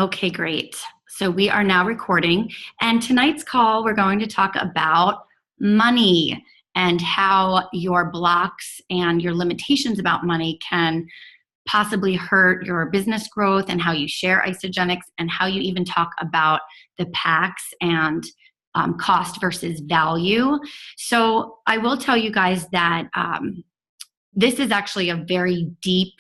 Okay, great. So we are now recording, and tonight's call, we're going to talk about money and how your blocks and your limitations about money can possibly hurt your business growth, and how you share isogenics, and how you even talk about the packs and cost versus value. So I will tell you guys that this is actually a very deep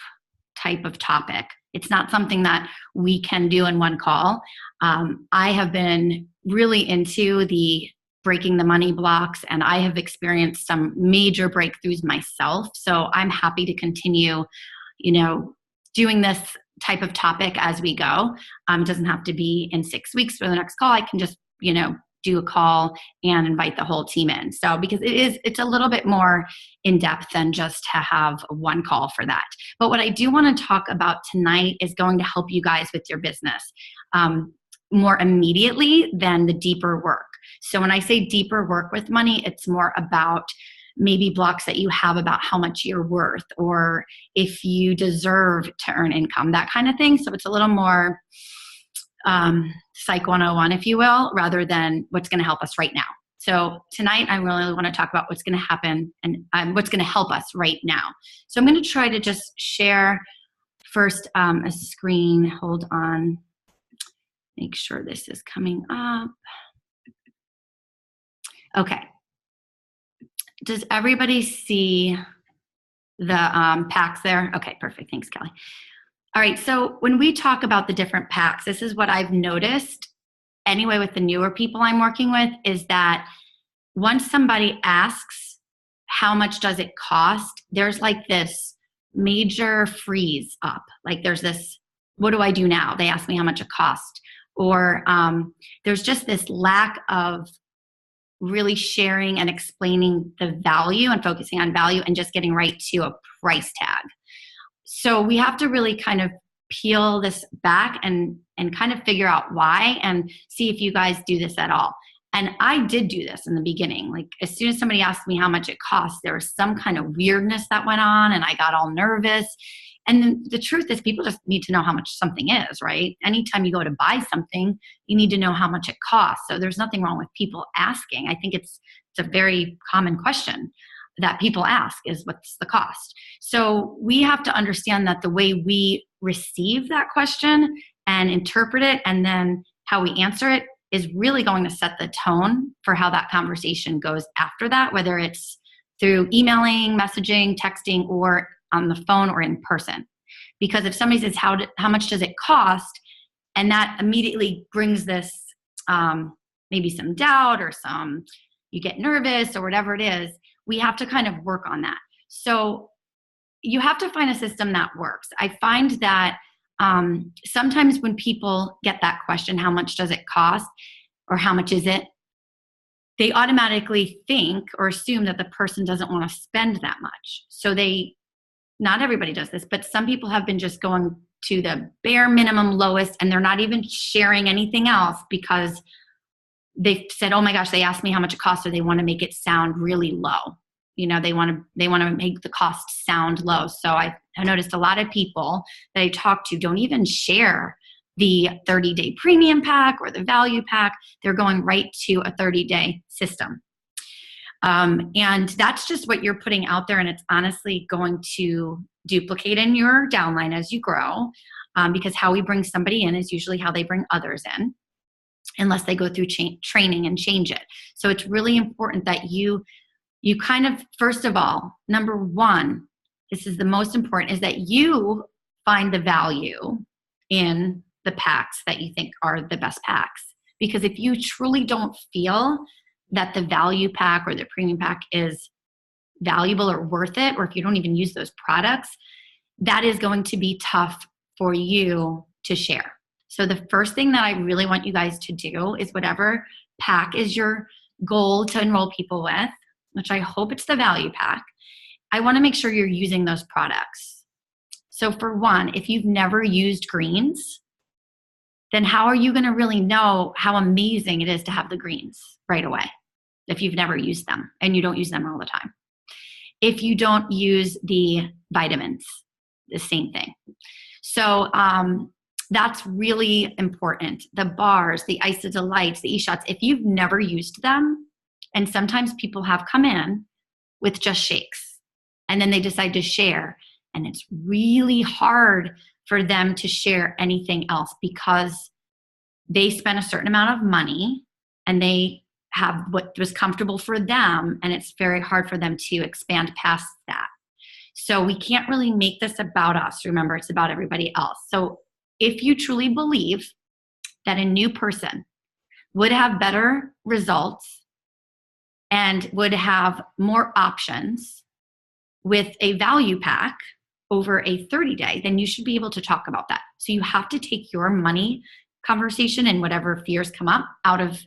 type of topic. It's not something that we can do in one call. I have been really into the breaking the money blocks, and I have experienced some major breakthroughs myself. So I'm happy to continue, doing this type of topic as we go. It doesn't have to be in 6 weeks for the next call. I can just, do a call and invite the whole team in. So because it's a little bit more in depth than just to have one call for that. But what I do want to talk about tonight is going to help you guys with your business more immediately than the deeper work. So when I say deeper work with money, it's more about maybe blocks that you have about how much you're worth, or if you deserve to earn income, that kind of thing. So it's a little more Psych 101, if you will, rather than what's going to help us right now. So tonight, I really want to talk about what's going to happen and what's going to help us right now. So I'm going to try to just share first a screen. Hold on. Make sure this is coming up. Okay. Does everybody see the packs there? Okay, perfect. Thanks, Kelly. All right, so when we talk about the different packs, this is what I've noticed anyway with the newer people I'm working with, is that once somebody asks, how much does it cost? There's like this major freeze up. Like there's this, what do I do now? They ask me how much it costs. Or there's just this lack of really sharing and explaining the value and focusing on value and just getting right to a price tag. So we have to really kind of peel this back and kind of figure out why, and see if you guys do this at all. And I did do this in the beginning. Like as soon as somebody asked me how much it cost, there was some kind of weirdness that went on, and I got all nervous. And then the truth is, people just need to know how much something is, right? Anytime you go to buy something, you need to know how much it costs. So there's nothing wrong with people asking. I think it's a very common question that people ask is, what's the cost? So we have to understand that the way we receive that question and interpret it, and then how we answer it, is really going to set the tone for how that conversation goes after that, whether it's through emailing, messaging, texting, or on the phone or in person. Because if somebody says, how much does it cost? And that immediately brings this maybe some doubt, or you get nervous, or whatever it is, we have to kind of work on that. So you have to find a system that works. I find that sometimes when people get that question, how much does it cost, or how much is it, they automatically think or assume that the person doesn't want to spend that much. So not everybody does this, but some people have been just going to the bare minimum lowest, and they're not even sharing anything else because they said, oh my gosh, they asked me how much it costs, or they want to make it sound really low. They want to make the cost sound low. So I noticed a lot of people that I talk to don't even share the 30-day premium pack or the value pack. They're going right to a 30-day system. And that's just what you're putting out there. And it's honestly going to duplicate in your downline as you grow, because how we bring somebody in is usually how they bring others in, unless they go through training and change it. So it's really important that you kind of, first of all, number one, this is the most important, is that you find the value in the packs that you think are the best packs. Because if you truly don't feel that the value pack or the premium pack is valuable or worth it, or if you don't even use those products, that is going to be tough for you to share. So the first thing that I really want you guys to do is, whatever pack is your goal to enroll people with, which I hope it's the value pack, I want to make sure you're using those products. So for one, if you've never used greens, then how are you going to really know how amazing it is to have the greens right away if you've never used them and you don't use them all the time? If you don't use the vitamins, the same thing. So That's really important. The bars, the Ice of Delights, the e-shots, if you've never used them, and sometimes people have come in with just shakes and then they decide to share, and it's really hard for them to share anything else because they spent a certain amount of money and they have what was comfortable for them, and it's very hard for them to expand past that. So we can't really make this about us. Remember, it's about everybody else. So if you truly believe that a new person would have better results and would have more options with a value pack over a 30-day, then you should be able to talk about that. So you have to take your money conversation and whatever fears come up out of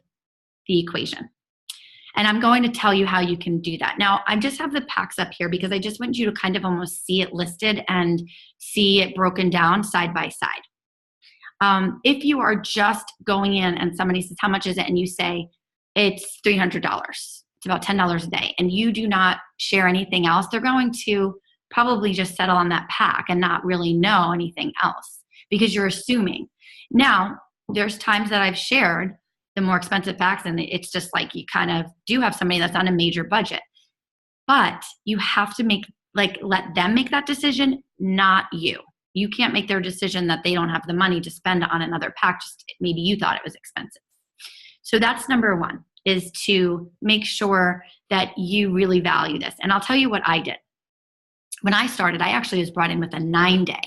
the equation. And I'm going to tell you how you can do that. Now, I just have the packs up here because I just want you to kind of almost see it listed and see it broken down side by side. If you are just going in and somebody says, how much is it? And you say, it's $300. It's about $10 a day. And you do not share anything else. They're going to probably just settle on that pack and not really know anything else because you're assuming. Now, there's times that I've shared the more expensive packs and it's just like you kind of do have somebody that's on a major budget. But you have to let them make that decision, not you. You can't make their decision that they don't have the money to spend on another pack. Just maybe you thought it was expensive. So that's number one, is to make sure that you really value this. And I'll tell you what I did. When I started, I actually was brought in with a 9-day.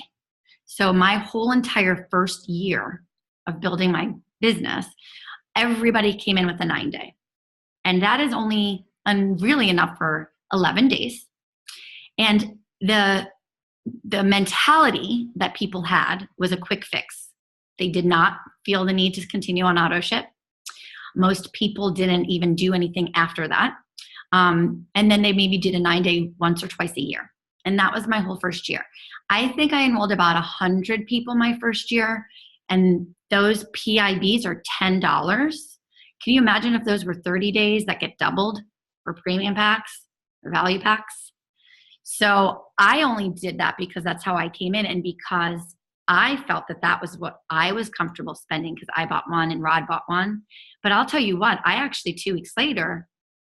So my whole entire first year of building my business, everybody came in with a 9-day. And that is only really enough for 11 days. And the mentality that people had was a quick fix. They did not feel the need to continue on auto ship. Most people didn't even do anything after that. And then they maybe did a 9-day once or twice a year. And that was my whole first year. I think I enrolled about 100 people my first year. And those PIBs are $10. Can you imagine if those were 30 days that get doubled for premium packs or value packs? So I only did that because that's how I came in and because I felt that that was what I was comfortable spending because I bought one and Rod bought one. But I'll tell you what, I actually 2 weeks later,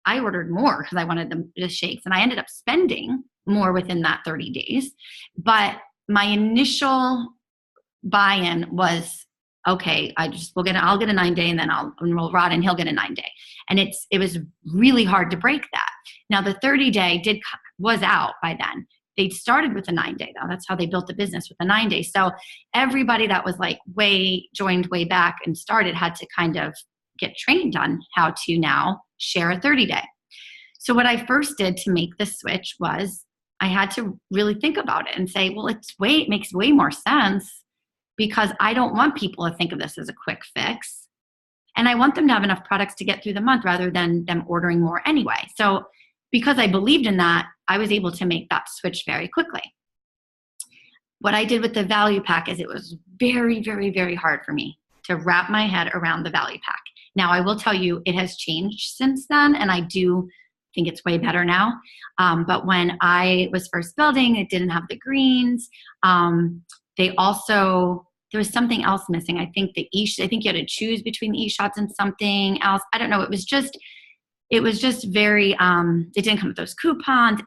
I ordered more because I wanted the shakes and I ended up spending more within that 30 days. But my initial buy-in was, okay, I'll get a 9-day and then I'll enroll Rod and he'll get a 9-day. And it was really hard to break that. Now the 30-day was out by then. They started with a 9-day though. That's how they built the business, with a 9-day. So everybody that was joined way back and started had to kind of get trained on how to now share a 30-day. So what I first did to make the switch was I had to really think about it and say, well, it makes way more sense because I don't want people to think of this as a quick fix. And I want them to have enough products to get through the month rather than them ordering more anyway. So because I believed in that, I was able to make that switch very quickly. What I did with the value pack is it was very, very, very hard for me to wrap my head around the value pack. Now, I will tell you it has changed since then, and I do think it's way better now. But when I was first building, it didn't have the greens. There was something else missing. I think you had to choose between the e-shots and something else. I don't know. It was just very, it didn't come with those coupons.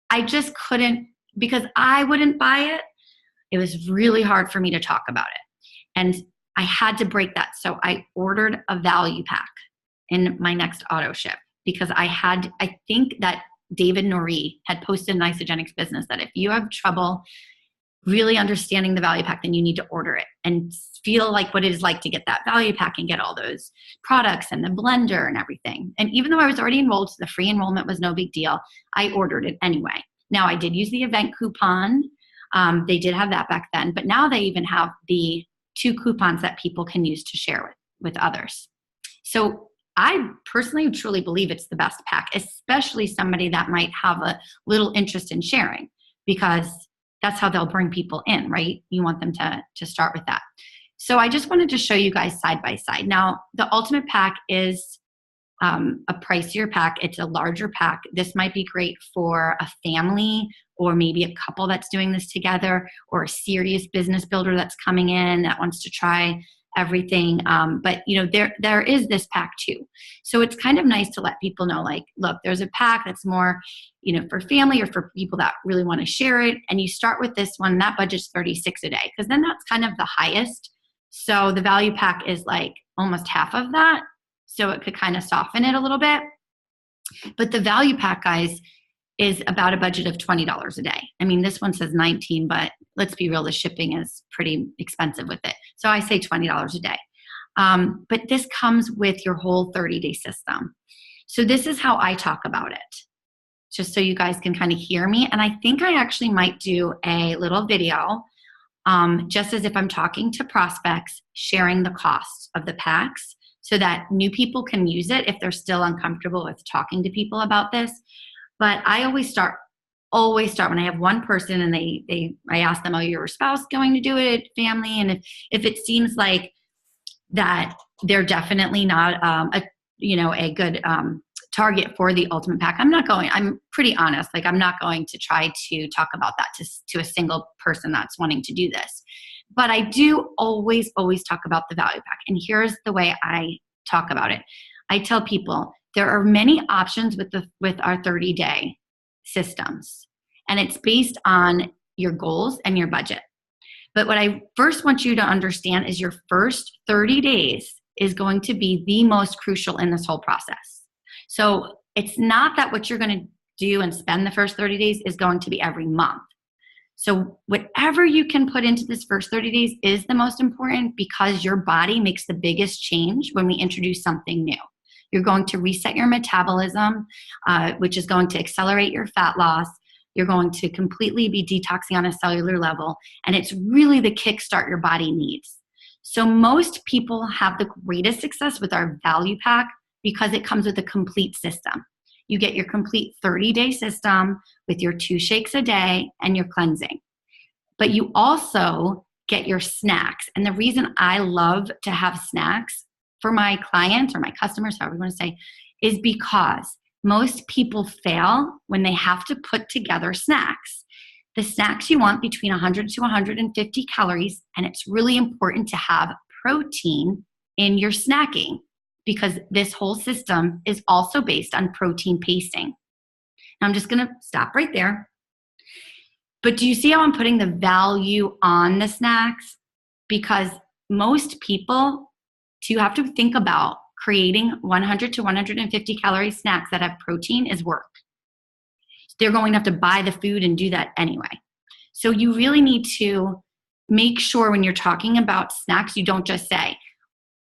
I just couldn't, because I wouldn't buy it. It was really hard for me to talk about it. And I had to break that. So I ordered a value pack in my next auto ship because I think that David Norrie had posted in Isogenics Business that if you have trouble really understanding the value pack, then you need to order it and feel like what it is like to get that value pack and get all those products and the blender and everything. And even though I was already enrolled, the free enrollment was no big deal. I ordered it anyway. Now I did use the event coupon. They did have that back then, but now they even have the 2 coupons that people can use to share with others. So I personally truly believe it's the best pack, especially somebody that might have a little interest in sharing, because that's how they'll bring people in, right? You want them to start with that. So I just wanted to show you guys side by side. Now, the Ultimate Pack is a pricier pack. It's a larger pack. This might be great for a family or maybe a couple that's doing this together, or a serious business builder that's coming in that wants to try everything. But there is this pack too. So it's kind of nice to let people know, like, look, there's a pack that's more, for family or for people that really want to share it. And you start with this one, that budget's $36 a day, because then that's kind of the highest. So the value pack is like almost half of that. So it could kind of soften it a little bit. But the value pack, guys, is about a budget of $20 a day. I mean, this one says 19, but let's be real, the shipping is pretty expensive with it. So I say $20 a day. But this comes with your whole 30-day system. So this is how I talk about it, just so you guys can kind of hear me. And I think I actually might do a little video, just as if I'm talking to prospects, sharing the cost of the packs so that new people can use it if they're still uncomfortable with talking to people about this. But I always start when I have one person and I ask them, oh, your spouse going to do it, family? And if it seems like that they're definitely not a good target for the ultimate pack, I'm pretty honest. Like, I'm not going to try to talk about that to a single person that's wanting to do this. But I do always talk about the value pack. And here's the way I talk about it. I tell people there are many options with our 30-day systems, and it's based on your goals and your budget. But what I first want you to understand is your first 30 days is going to be the most crucial in this whole process. So it's not that what you're going to do and spend the first 30 days is going to be every month. So whatever you can put into this first 30 days is the most important, because your body makes the biggest change when we introduce something new. You're going to reset your metabolism, which is going to accelerate your fat loss. You're going to completely be detoxing on a cellular level, and it's really the kickstart your body needs. So most people have the greatest success with our value pack because it comes with a complete system. You get your complete 30-day system with your 2 shakes a day and your cleansing. But you also get your snacks. And the reason I love to have snacks for my clients or my customers, however you want to say, is because most people fail when they have to put together snacks. The snacks you want between 100 to 150 calories, and it's really important to have protein in your snacking, because this whole system is also based on protein pacing. Now I'm just going to stop right there. But do you see how I'm putting the value on the snacks? Because most people to have to think about creating 100 to 150 calorie snacks that have protein is work. They're going to have to buy the food and do that anyway. So you really need to make sure when you're talking about snacks, you don't just say,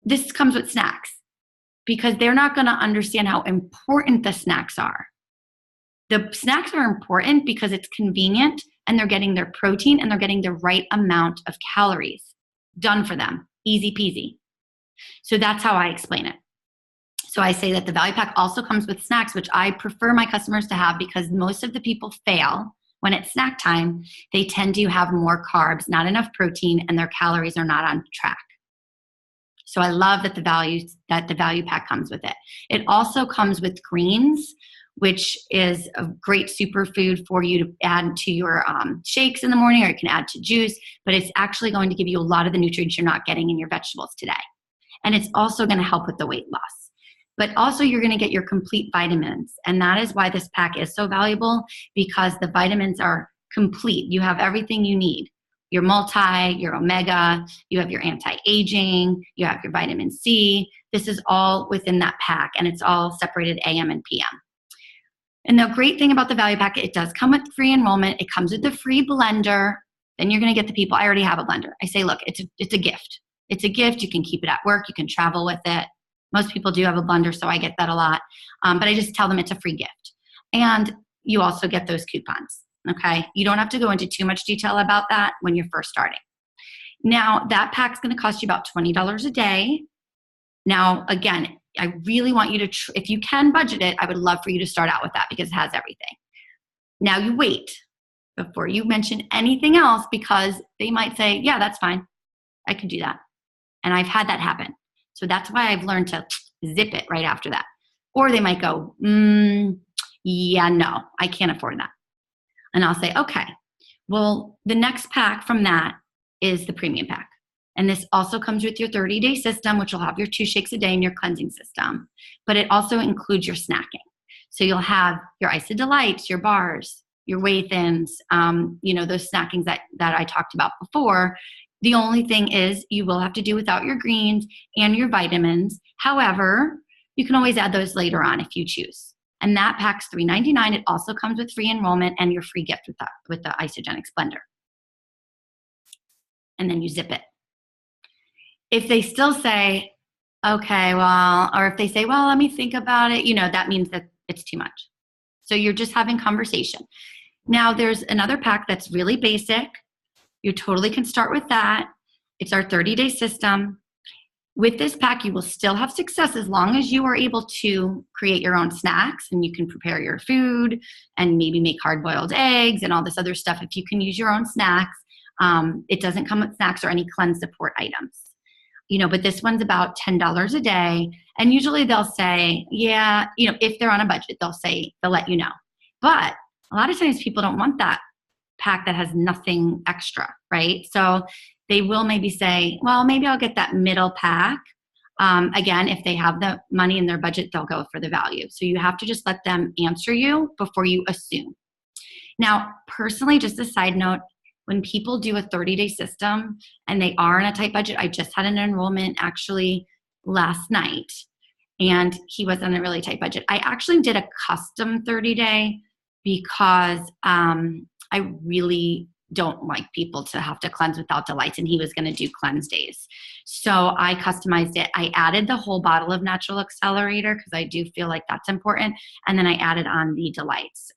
this comes with snacks, because they're not going to understand how important the snacks are. The snacks are important because it's convenient and they're getting their protein and they're getting the right amount of calories done for them. Easy peasy. So that's how I explain it. So I say that the value pack also comes with snacks, which I prefer my customers to have, because most of the people fail when it's snack time. They tend to have more carbs, not enough protein, and their calories are not on track. So I love that the value pack comes with it. It also comes with greens, which is a great superfood for you to add to your shakes in the morning, or you can add to juice, but it's actually going to give you a lot of the nutrients you're not getting in your vegetables today. And it's also going to help with the weight loss. But also you're going to get your complete vitamins. And that is why this pack is so valuable, because the vitamins are complete. You have everything you need. Your multi, your omega, you have your anti-aging, you have your vitamin C. This is all within that pack, and it's all separated AM and PM. And the great thing about the value pack, it does come with free enrollment. It comes with the free blender. Then you're going to get the people, I already have a blender. I say, look, it's a gift. It's a gift. You can keep it at work. You can travel with it. Most people do have a blender, so I get that a lot. But I just tell them it's a free gift. And you also get those coupons, okay? You don't have to go into too much detail about that when you're first starting. Now, that pack's going to cost you about $20 a day. Now, again, I really want you to, if you can budget it, I would love for you to start out with that because it has everything. Now you wait before you mention anything else, because they might say, yeah, that's fine. I can do that. And I've had that happen. So that's why I've learned to zip it right after that. Or they might go, yeah, no, I can't afford that. And I'll say, okay, well, the next pack from that is the premium pack. And this also comes with your 30-day system, which will have your 2 shakes a day and your cleansing system. But it also includes your snacking. So you'll have your Ice of Delights, your bars, your Whey-Thins, those snackings that I talked about before. The only thing is you will have to do without your greens and your vitamins. However, you can always add those later on if you choose. And that pack's $3.99. It also comes with free enrollment and your free gift with the Isogenic Splendor. And then you zip it. If they still say, okay, well, or if they say, well, let me think about it, that means that it's too much. So you're just having conversation. Now there's another pack that's really basic. You totally can start with that. It's our 30-day system. With this pack, you will still have success as long as you are able to create your own snacks and you can prepare your food and maybe make hard-boiled eggs and all this other stuff. If you can use your own snacks, it doesn't come with snacks or any cleanse support items. But this one's about $10 a day. And usually they'll say, yeah, if they're on a budget, they'll let you know. But a lot of times people don't want that pack that has nothing extra, right? So they will maybe say, well, maybe I'll get that middle pack. Again, if they have the money in their budget, they'll go for the value. So you have to just let them answer you before you assume. Now, personally, just a side note, when people do a 30-day system and they are in a tight budget, I just had an enrollment actually last night, and he was on a really tight budget. I actually did a custom 30-day because I really don't like people to have to cleanse without delights, and he was going to do cleanse days. So I customized it. I added the whole bottle of Natural Accelerator because I do feel like that's important, and then I added on the delights.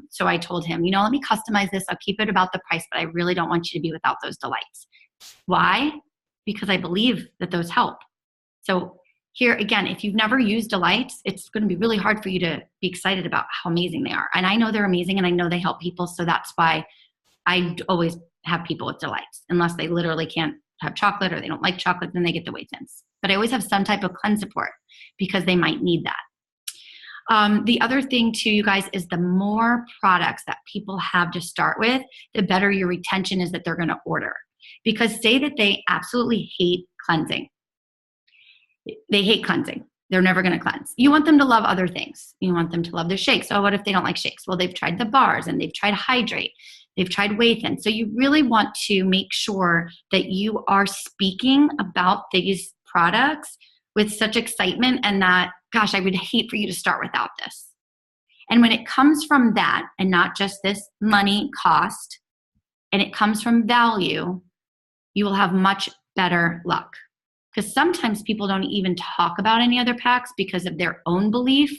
So I told him, let me customize this. I'll keep it about the price, but I really don't want you to be without those delights. Why? Because I believe that those help. So here, again, if you've never used delights, it's going to be really hard for you to be excited about how amazing they are. And I know they're amazing, and I know they help people, so that's why I always have people with delights, unless they literally can't have chocolate or they don't like chocolate, then they get the Whey-Thins. But I always have some type of cleanse support because they might need that. The other thing too, you guys, is the more products that people have to start with, the better your retention is that they're going to order. Because say that they absolutely hate cleansing. They hate cleansing. They're never going to cleanse. You want them to love other things. You want them to love their shakes. Oh, what if they don't like shakes? Well, they've tried the bars and they've tried Hydrate. They've tried Whey-Thins. So you really want to make sure that you are speaking about these products with such excitement and that, gosh, I would hate for you to start without this. And when it comes from that and not just this money cost, and it comes from value, you will have much better luck. Because sometimes people don't even talk about any other packs because of their own belief.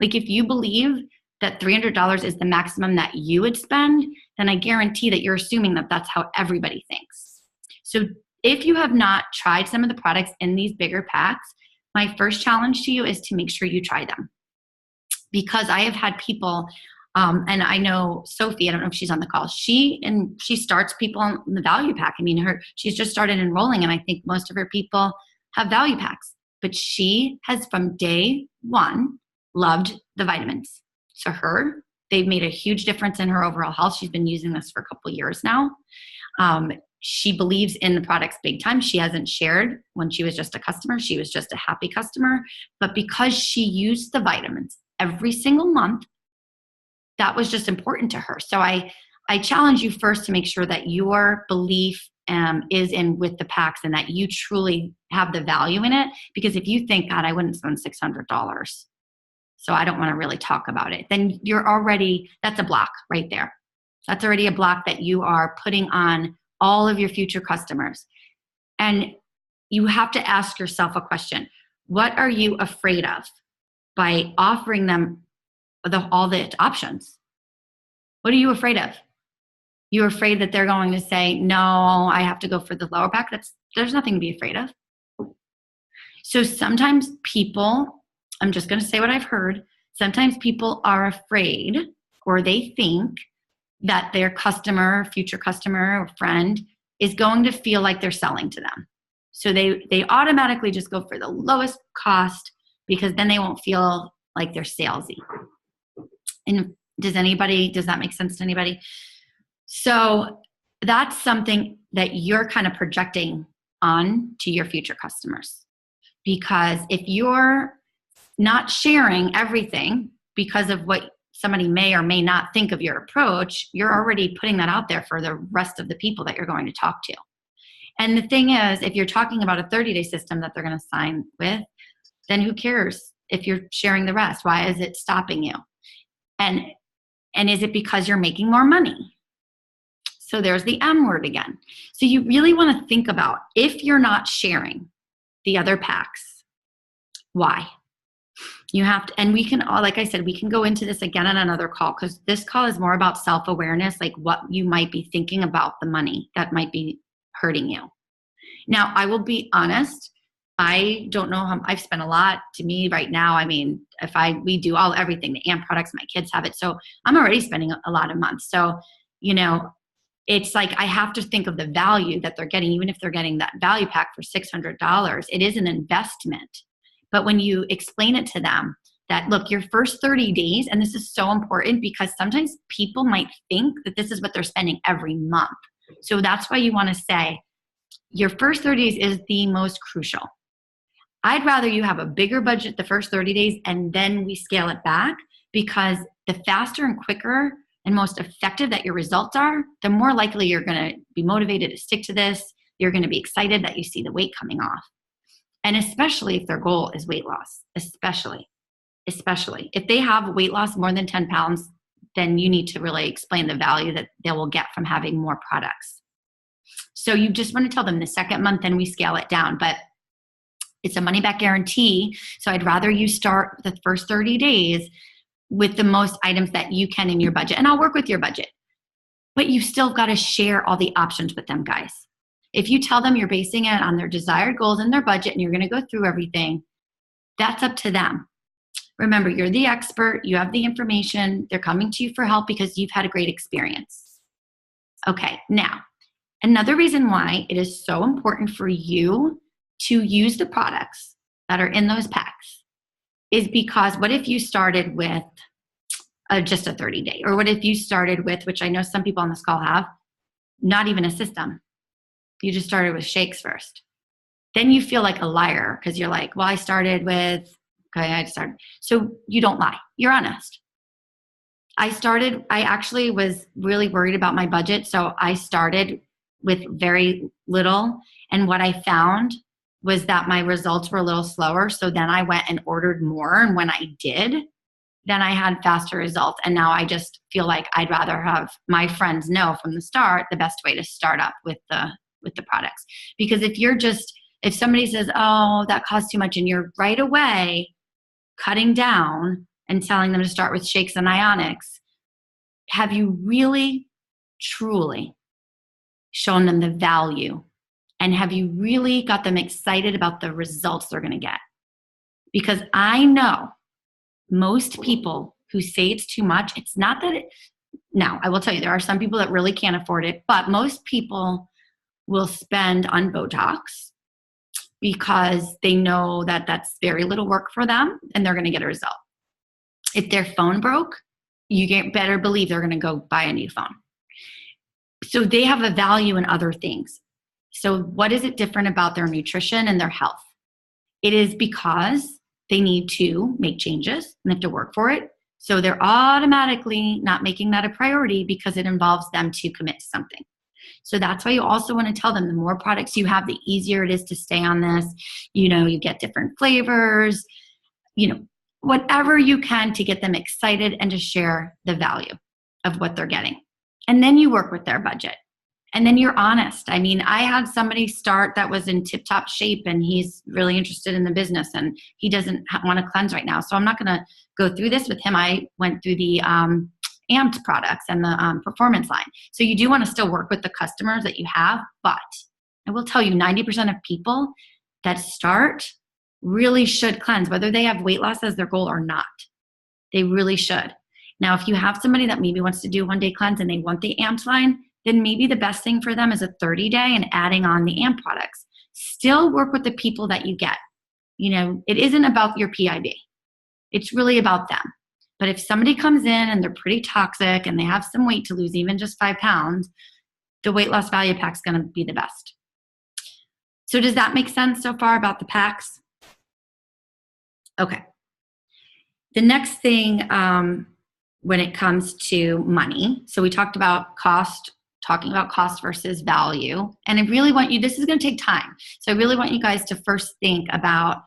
Like if you believe that $300 is the maximum that you would spend, then I guarantee that you're assuming that that's how everybody thinks. So if you have not tried some of the products in these bigger packs, my first challenge to you is to make sure you try them. Because I have had people, and I know Sophie, I don't know if she's on the call, she starts people on the value pack. I mean, she's just started enrolling, and I think most of her people have value packs. But she has from day one loved the vitamins. So they've made a huge difference in her overall health. She's been using this for a couple of years now. She believes in the products big time. She hasn't shared when she was just a customer. She was just a happy customer. But because she used the vitamins every single month, that was just important to her. So I challenge you first to make sure that your belief is in with the packs and that you truly have the value in it. Because if you think, God, I wouldn't spend $600, so I don't want to really talk about it, then that's a block right there. That's already a block that you are putting on all of your future customers. And you have to ask yourself a question. What are you afraid of by offering them all the options? What are you afraid of? You're afraid that they're going to say, no, I have to go for the lower pack? There's nothing to be afraid of. So sometimes people, I'm just going to say what I've heard, sometimes people are afraid or they think that their customer, future customer or friend is going to feel like they're selling to them. So they automatically just go for the lowest cost because then they won't feel like they're salesy. And Does that make sense to anybody? So that's something that you're kind of projecting on to your future customers. Because if you're not sharing everything because of what somebody may or may not think of your approach, you're already putting that out there for the rest of the people that you're going to talk to. And the thing is, if you're talking about a 30-day system that they're going to sign with, then who cares if you're sharing the rest? Why is it stopping you? And is it because you're making more money? So there's the M word again. So you really want to think about, if you're not sharing the other packs, why? You have to, and we can, like I said, we can go into this again on another call, because this call is more about self-awareness, like what you might be thinking about the money that might be hurting you. Now, I will be honest, I don't know how I've spent a lot. To me right now, I mean, we do everything, the AMP products, my kids have it. So I'm already spending a lot a month. So, it's like I have to think of the value that they're getting, even if they're getting that value pack for $600. It is an investment. But when you explain it to them that, look, your first 30 days, and this is so important because sometimes people might think that this is what they're spending every month. So that's why you want to say your first 30 days is the most crucial. I'd rather you have a bigger budget the first 30 days and then we scale it back, because the faster and quicker and most effective that your results are, the more likely you're going to be motivated to stick to this. You're going to be excited that you see the weight coming off. And especially if their goal is weight loss, especially if they have weight loss more than 10 pounds, then you need to really explain the value that they will get from having more products. So you just want to tell them the second month, then we scale it down, but it's a money back guarantee. So I'd rather you start the first 30 days with the most items that you can in your budget, and I'll work with your budget, but you still got to share all the options with them, guys. If you tell them you're basing it on their desired goals and their budget and you're going to go through everything, that's up to them. Remember, you're the expert. You have the information. They're coming to you for help because you've had a great experience. Okay, now, another reason why it is so important for you to use the products that are in those packs is because what if you started with just a 30-day? Or what if you started with, which I know some people on this call have, not even a system. You just started with shakes first. Then you feel like a liar because you're like, well, I started with, So you don't lie. You're honest. I actually was really worried about my budget. So I started with very little. And what I found was that my results were a little slower. So then I went and ordered more. And when I did, then I had faster results. And now I just feel like I'd rather have my friends know from the start the best way to start up with the products. Because if somebody says, oh, that costs too much, and you're right away cutting down and telling them to start with shakes and ionics, have you really, truly shown them the value? And have you really got them excited about the results they're going to get? Because I know most people who say it's too much, it's not that now I will tell you, there are some people that really can't afford it, but most people will spend on Botox because they know that that's very little work for them and they're going to get a result. If their phone broke, better believe they're going to go buy a new phone. So they have a value in other things. So what is it different about their nutrition and their health? It is because they need to make changes and they have to work for it. So they're automatically not making that a priority because it involves them to commit to something. So that's why you also want to tell them the more products you have, the easier it is to stay on this. You get different flavors, whatever you can to get them excited and to share the value of what they're getting. And then you work with their budget. And then you're honest. I mean, I had somebody start that was in tip-top shape and he's really interested in the business and he doesn't want to cleanse right now. So I'm not going to go through this with him. I went through the amped products and the performance line. So you do want to still work with the customers that you have, but I will tell you 90% of people that start really should cleanse, whether they have weight loss as their goal or not. They really should. Now, if you have somebody that maybe wants to do a one-day cleanse and they want the amped line, then maybe the best thing for them is a 30-day and adding on the AMP products. Still work with the people that you get. It isn't about your PIB. It's really about them. But if somebody comes in and they're pretty toxic and they have some weight to lose, even just 5 pounds, the weight loss value pack is going to be the best. So does that make sense so far about the packs? Okay. The next thing when it comes to money, so we talked about cost, talking about cost versus value. And I really want you, this is going to take time. So I really want you guys to first think about,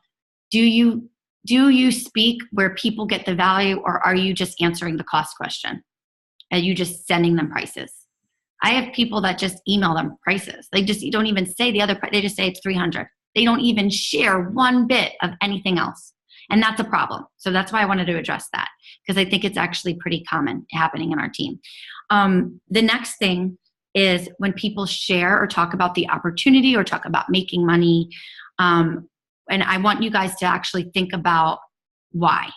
do you speak where people get the value, or are you just answering the cost question? Are you just sending them prices? I have people that just email them prices. They just don't even say the other price. They just say it's 300. They don't even share one bit of anything else. And that's a problem. So that's why I wanted to address that, because I think it's actually pretty common happening in our team. The next thing is when people share or talk about the opportunity or talk about making money. And I want you guys to actually think about why.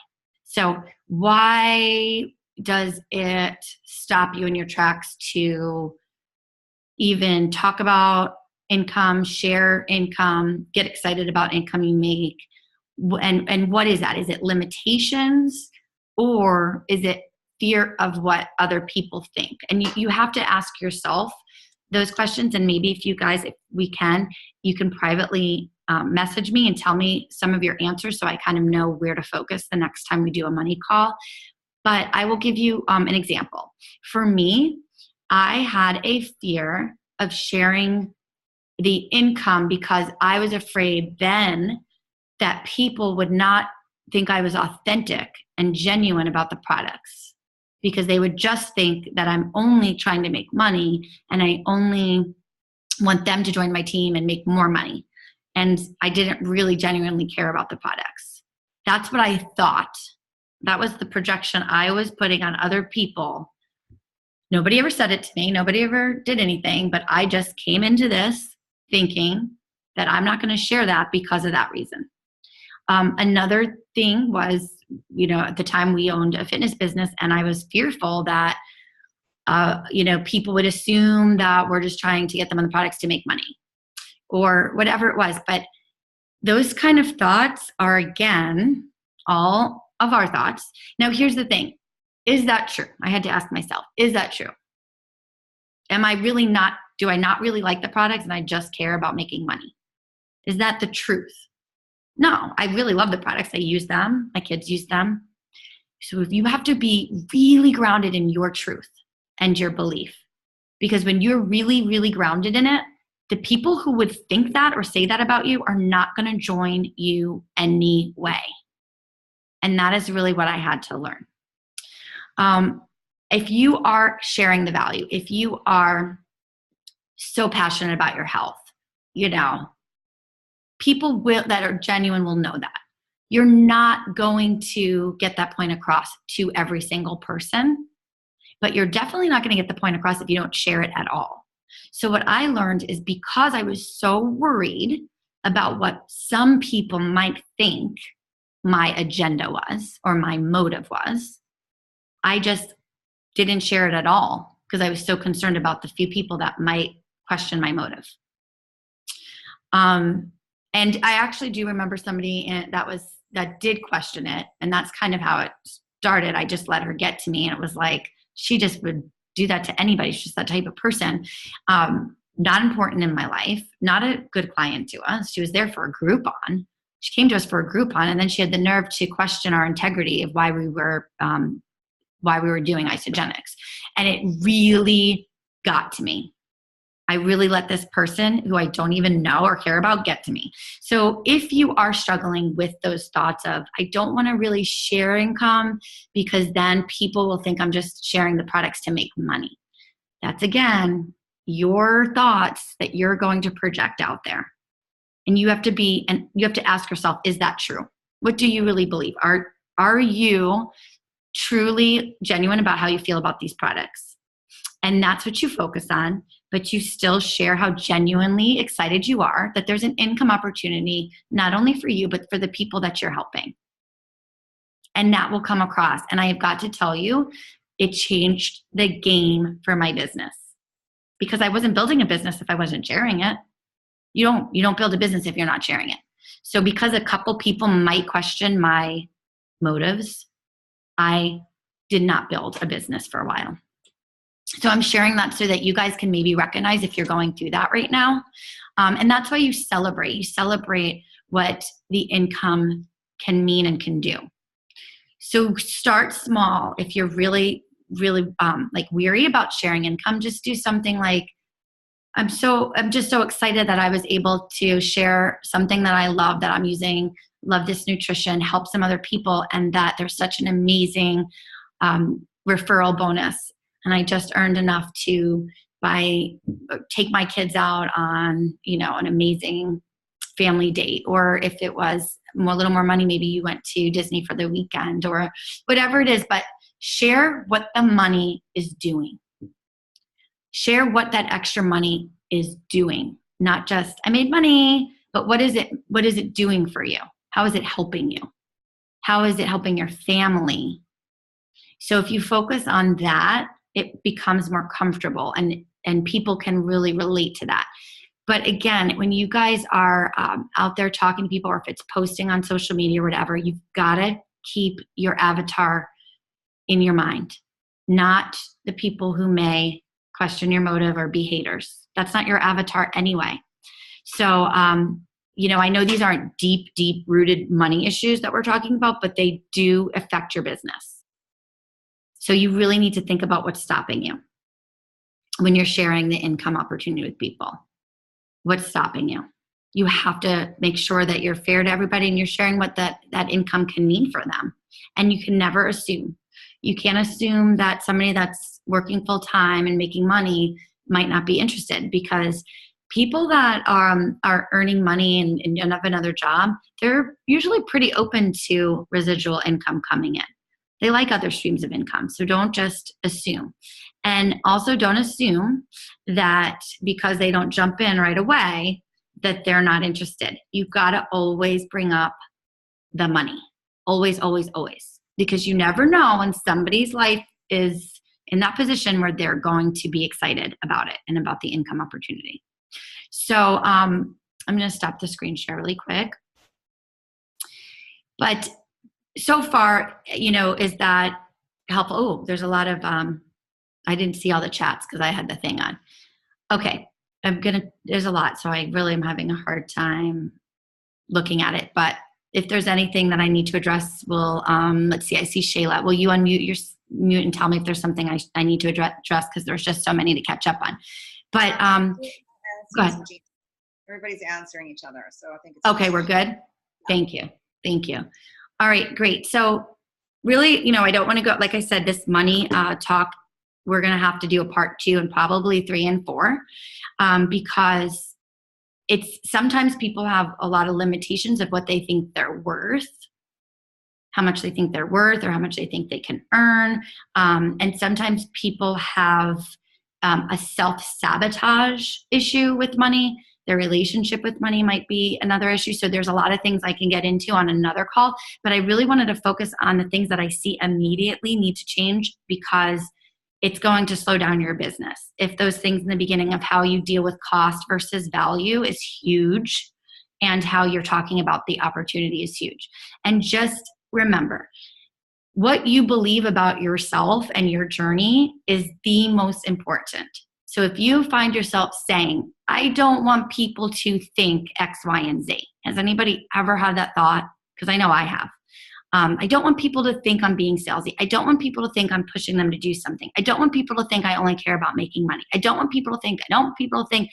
So why does it stop you in your tracks to even talk about income, share income, get excited about income you make? And what is that? Is it limitations, or is it fear of what other people think? And you have to ask yourself those questions. And maybe if you guys, if we can, you can privately message me and tell me some of your answers so I kind of know where to focus the next time we do a money call. But I will give you an example. For me, I had a fear of sharing the income because I was afraid then that people would not think I was authentic and genuine about the products, because they would just think that I'm only trying to make money and I only want them to join my team and make more money. And I didn't really genuinely care about the products. That's what I thought. That was the projection I was putting on other people. Nobody ever said it to me. Nobody ever did anything, but I just came into this thinking that I'm not going to share that because of that reason. Another thing was, at the time we owned a fitness business, and I was fearful that, people would assume that we're just trying to get them on the products to make money or whatever it was. But those kind of thoughts are, again, all of our thoughts. Now, here's the thing. Is that true? I had to ask myself, is that true? Do I not really like the products and I just care about making money? Is that the truth? No, I really love the products. I use them. My kids use them. So you have to be really grounded in your truth and your belief. Because when you're really, really grounded in it, the people who would think that or say that about you are not going to join you anyway. And that is really what I had to learn. If you are sharing the value, if you are so passionate about your health, people that are genuine will know that. You're not going to get that point across to every single person, but you're definitely not going to get the point across if you don't share it at all. So what I learned is, because I was so worried about what some people might think my agenda was or my motive was, I just didn't share it at all because I was so concerned about the few people that might question my motive. And I actually do remember somebody that did question it, and that's kind of how it started. I just let her get to me, and it was like she just would do that to anybody. She's just that type of person. Not important in my life, not a good client to us. She was there for a Groupon. She came to us for a Groupon, and then she had the nerve to question our integrity of why we were doing isogenics. And it really got to me. I really let this person who I don't even know or care about get to me. So if you are struggling with those thoughts of, I don't want to really share income because then people will think I'm just sharing the products to make money. That's, again, your thoughts that you're going to project out there. And you have to ask yourself, is that true? What do you really believe? Are you truly genuine about how you feel about these products? And that's what you focus on, but you still share how genuinely excited you are that there's an income opportunity, not only for you, but for the people that you're helping. And that will come across. And I have got to tell you, it changed the game for my business, because I wasn't building a business if I wasn't sharing it. You don't build a business if you're not sharing it. So because a couple people might question my motives, I did not build a business for a while. So I'm sharing that so that you guys can maybe recognize if you're going through that right now. And that's why you celebrate. You celebrate what the income can mean and can do. So start small. If you're really, really like weary about sharing income, just do something like, I'm just so excited that I was able to share something that I love, that I'm using, love this nutrition, help some other people, and that there's such an amazing referral bonus. And I just earned enough to take my kids out on, an amazing family date. Or if it was a little more money, maybe you went to Disney for the weekend or whatever it is, but share what the money is doing. Share what that extra money is doing. Not just, I made money, but what is it doing for you? How is it helping you? How is it helping your family? So if you focus on that, it becomes more comfortable and people can really relate to that. But again, when you guys are out there talking to people, or if it's posting on social media or whatever, you've got to keep your avatar in your mind, not the people who may question your motive or be haters. That's not your avatar anyway. So, I know these aren't deep rooted money issues that we're talking about, but they do affect your business. So you really need to think about what's stopping you when you're sharing the income opportunity with people. What's stopping you? You have to make sure that you're fair to everybody and you're sharing what that income can mean for them. And you can never assume. You can't assume that somebody that's working full time and making money might not be interested, because people that are earning money and have another job, they're usually pretty open to residual income coming in. They like other streams of income. So don't just assume. And also don't assume that because they don't jump in right away, that they're not interested. You've got to always bring up the money. Always, always, always. Because you never know when somebody's life is in that position where they're going to be excited about it and about the income opportunity. So I'm going to stop the screen share really quick. But so far, is that helpful? Oh, there's a lot of, I didn't see all the chats because I had the thing on. Okay, there's a lot, so I really am having a hard time looking at it. But if there's anything that I need to address, let's see, I see Shayla. Will you unmute your mute and tell me if there's something I need to address, because there's just so many to catch up on. But go ahead. Everybody's answering each other, so I think it's okay. We're good. Thank you. All right, great. So really, I don't want to go, like I said, this money talk, we're going to have to do a part 2 and probably 3 and 4, because sometimes people have a lot of limitations of what they think they're worth, how much they think they're worth, or how much they think they can earn. And sometimes people have a self-sabotage issue with money. Their relationship with money might be another issue. So there's a lot of things I can get into on another call, but I really wanted to focus on the things that I see immediately need to change, because it's going to slow down your business. If those things in the beginning of how you deal with cost versus value is huge, and how you're talking about the opportunity is huge. And just remember, what you believe about yourself and your journey is the most important. So if you find yourself saying, I don't want people to think X, Y, and Z. Has anybody ever had that thought? Because I know I have. I don't want people to think I'm being salesy. I don't want people to think I'm pushing them to do something. I don't want people to think I only care about making money. I don't want people to think.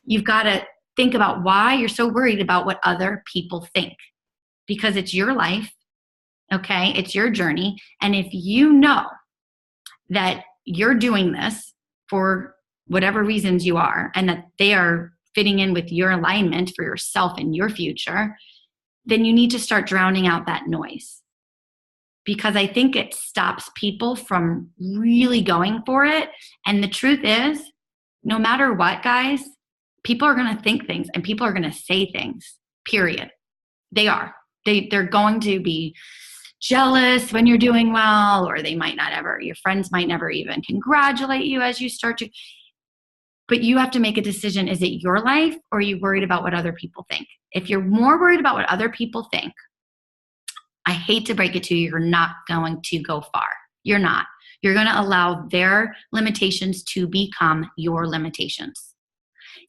You've got to think about why you're so worried about what other people think. Because it's your life, okay? It's your journey. And if you know that you're doing this for whatever reasons you are, and that they are fitting in with your alignment for yourself and your future, then you need to start drowning out that noise. Because I think it stops people from really going for it. And the truth is, no matter what, guys, people are going to think things and people are going to say things, period. They are. They're going to be jealous when you're doing well, or they might not ever, your friends might never even congratulate you as you start to. But you have to make a decision. Is it your life, or are you worried about what other people think? If you're more worried about what other people think, I hate to break it to you, you're not going to go far. You're not. You're going to allow their limitations to become your limitations.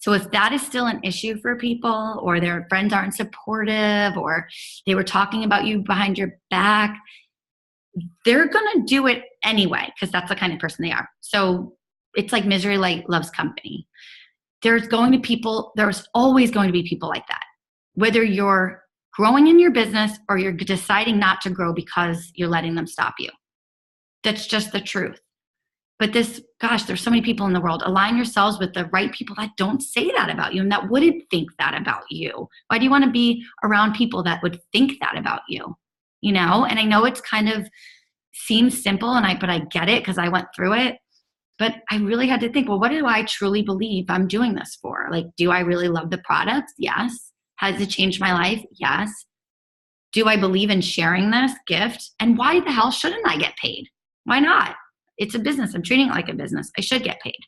So if that is still an issue for people, or their friends aren't supportive, or they were talking about you behind your back, they're going to do it anyway, because that's the kind of person they are. So it's like misery loves company. There's always going to be people like that. Whether you're growing in your business or you're deciding not to grow because you're letting them stop you. That's just the truth. But there's so many people in the world. Align yourselves with the right people that don't say that about you and that wouldn't think that about you. Why do you want to be around people that would think that about you? And I know it's kind of seems simple, but I get it because I went through it. But I really had to think, well, what do I truly believe I'm doing this for? Like, do I really love the product? Yes. Has it changed my life? Yes. Do I believe in sharing this gift? And why the hell shouldn't I get paid? Why not? It's a business. I'm treating it like a business. I should get paid.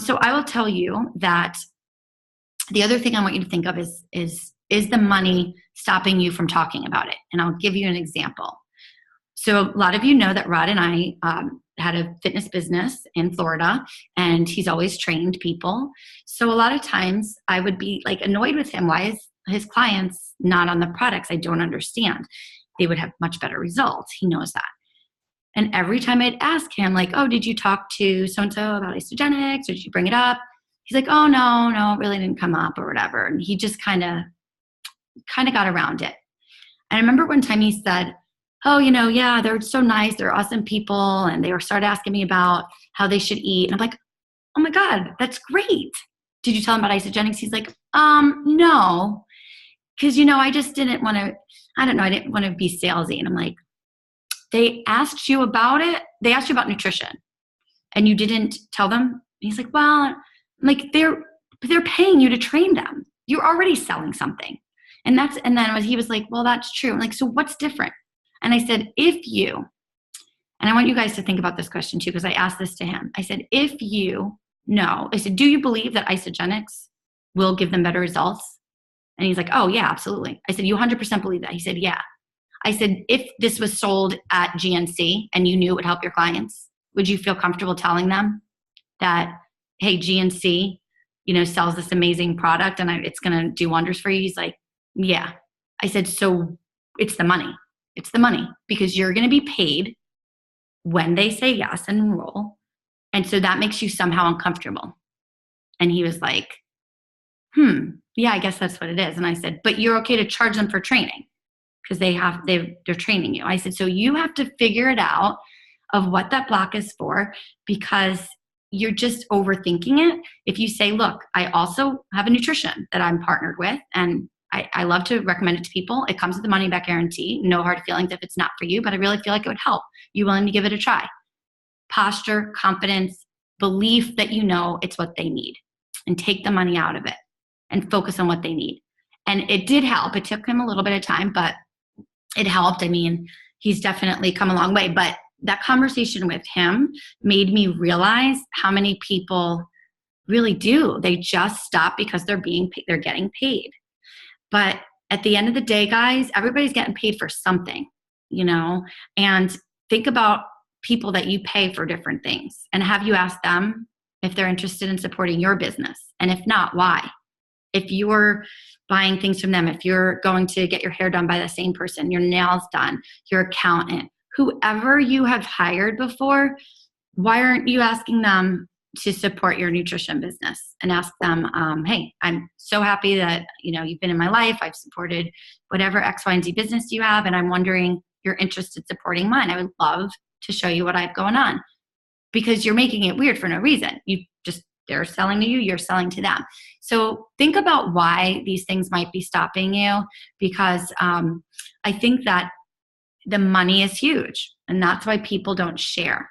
So I will tell you that the other thing I want you to think of is the money stopping you from talking about it? And I'll give you an example. So a lot of you know that Rod and I had a fitness business in Florida, and he's always trained people. So a lot of times I would be like annoyed with him. Why is his clients not on the products? I don't understand. They would have much better results. He knows that. And every time I'd ask him, like, oh, did you talk to so-and-so about Isogenics, or did you bring it up? He's like, oh, no, it really didn't come up or whatever. And he just kind of got around it. And I remember one time he said, oh, yeah, they're so nice. They're awesome people. And they started asking me about how they should eat. And I'm like, oh my God, that's great. Did you tell them about Isogenics? He's like, no. Because, I just didn't want to, I didn't want to be salesy. And I'm like, they asked you about it. They asked you about nutrition and you didn't tell them. And he's like, well, I'm like, they're paying you to train them. You're already selling something. And then he was like, well, that's true. I'm like, so what's different? And I said, and I want you guys to think about this question too, because I asked this to him. I said, I said, do you believe that Isogenics will give them better results? And he's like, oh yeah, absolutely. I said, you 100% believe that? He said, yeah. I said, if this was sold at GNC and you knew it would help your clients, would you feel comfortable telling them that, hey, GNC, sells this amazing product and it's going to do wonders for you? He's like, yeah. I said, so it's the money. It's the money, because you're going to be paid when they say yes and enroll. And so that makes you somehow uncomfortable. And he was like, yeah, I guess that's what it is. And I said, but you're okay to charge them for training, because they're training you. I said, so you have to figure it out of what that block is for, because you're just overthinking it. If you say, look, I also have a nutrition that I'm partnered with, and I love to recommend it to people. It comes with a money back guarantee. No hard feelings if it's not for you, but I really feel like it would help. You willing to give it a try? Posture, confidence, belief that it's what they need, and take the money out of it and focus on what they need. And it did help. It took him a little bit of time, but it helped. I mean, he's definitely come a long way. But that conversation with him made me realize how many people really do. They just stop because they're getting paid. But at the end of the day, guys, everybody's getting paid for something, and think about people that you pay for different things. And have you asked them if they're interested in supporting your business? And if not, why? If you're buying things from them, if you're going to get your hair done by the same person, your nails done, your accountant, whoever you have hired before, why aren't you asking them to support your nutrition business? And ask them, hey, I'm so happy that you've been in my life. I've supported whatever X, Y, and Z business you have, and I'm wondering you're interested in supporting mine. I would love to show you what I have going on, because you're making it weird for no reason. They're selling to you, you're selling to them. So think about why these things might be stopping you, because I think that the money is huge, and that's why people don't share.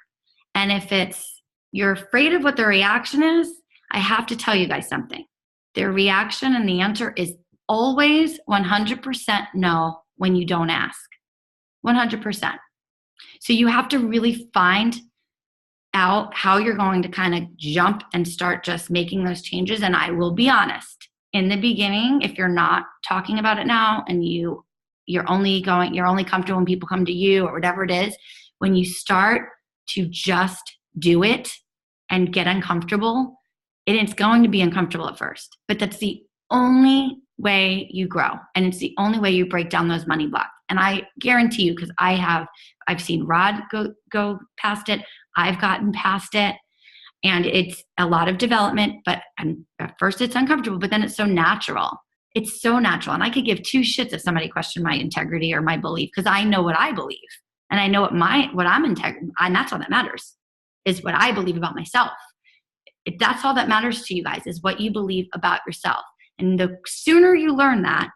And if you're afraid of what the reaction is, I have to tell you guys something. Their reaction and the answer is always 100% no when you don't ask. 100%. So you have to really find out how you're going to kind of jump and start just making those changes. And I will be honest, in the beginning, if you're not talking about it now and you you're only comfortable when people come to you or whatever it is. When you start to just do it and get uncomfortable, it's going to be uncomfortable at first, but that's the only way you grow. And it's the only way you break down those money blocks. And I guarantee you, because I've seen Rod go past it. I've gotten past it. And it's a lot of development, but at first it's uncomfortable, but then it's so natural. It's so natural. And I could give two shits if somebody questioned my integrity or my belief, because I know what I believe. And I know what I'm integrity, and that's all that matters, is what I believe about myself. That's all that matters to you guys, is what you believe about yourself. And the sooner you learn that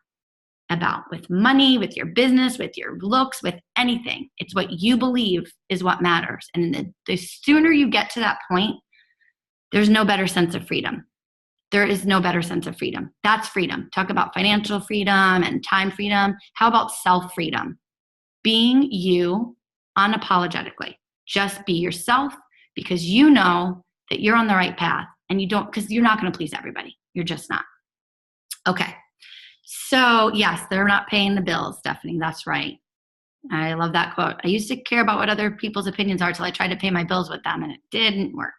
about with money, with your business, with your looks, with anything, it's what you believe is what matters. And the sooner you get to that point, there's no better sense of freedom. There is no better sense of freedom. That's freedom. Talk about financial freedom and time freedom. How about self-freedom? Being you unapologetically. Just be yourself, because you know that you're on the right path, and because you're not going to please everybody. You're just not. Okay. So yes, they're not paying the bills, Stephanie. That's right. I love that quote. I used to care about what other people's opinions are till I tried to pay my bills with them, and it didn't work.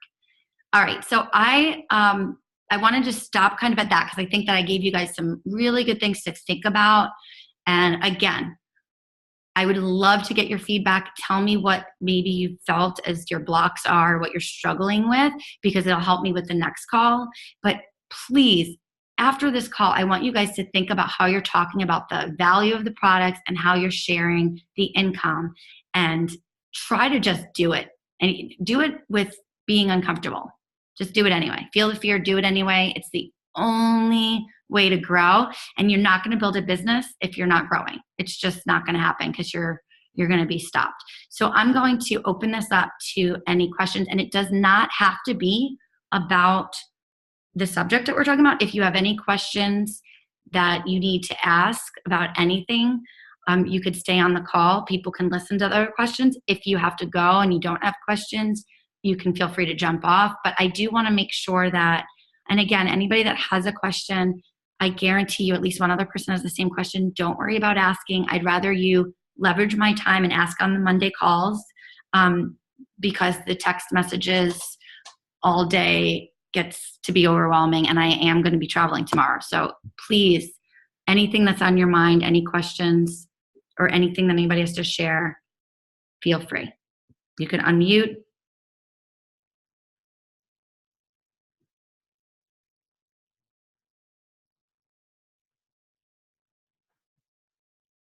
All right. So I want to just stop kind of at that, because I think that I gave you guys some really good things to think about. And again, I would love to get your feedback. Tell me what maybe you felt as your blocks are, what you're struggling with, because it'll help me with the next call. But please, after this call, I want you guys to think about how you're talking about the value of the products and how you're sharing the income, and try to just do it, and do it with being uncomfortable. Just do it anyway. Feel the fear, do it anyway. It's the only way to grow, and you're not going to build a business if you're not growing. It's just not going to happen, because you're going to be stopped. So I'm going to open this up to any questions, and it does not have to be about the subject that we're talking about. If you have any questions that you need to ask about anything, you could stay on the call. People can listen to other questions. If you have to go and you don't have questions, you can feel free to jump off. But I do want to make sure that, and again, anybody that has a question, I guarantee you at least one other person has the same question. Don't worry about asking. I'd rather you leverage my time and ask on the Monday calls, because the text messages all day gets to be overwhelming, and I am going to be traveling tomorrow. So please, anything that's on your mind, any questions or anything that anybody has to share, feel free. You can unmute.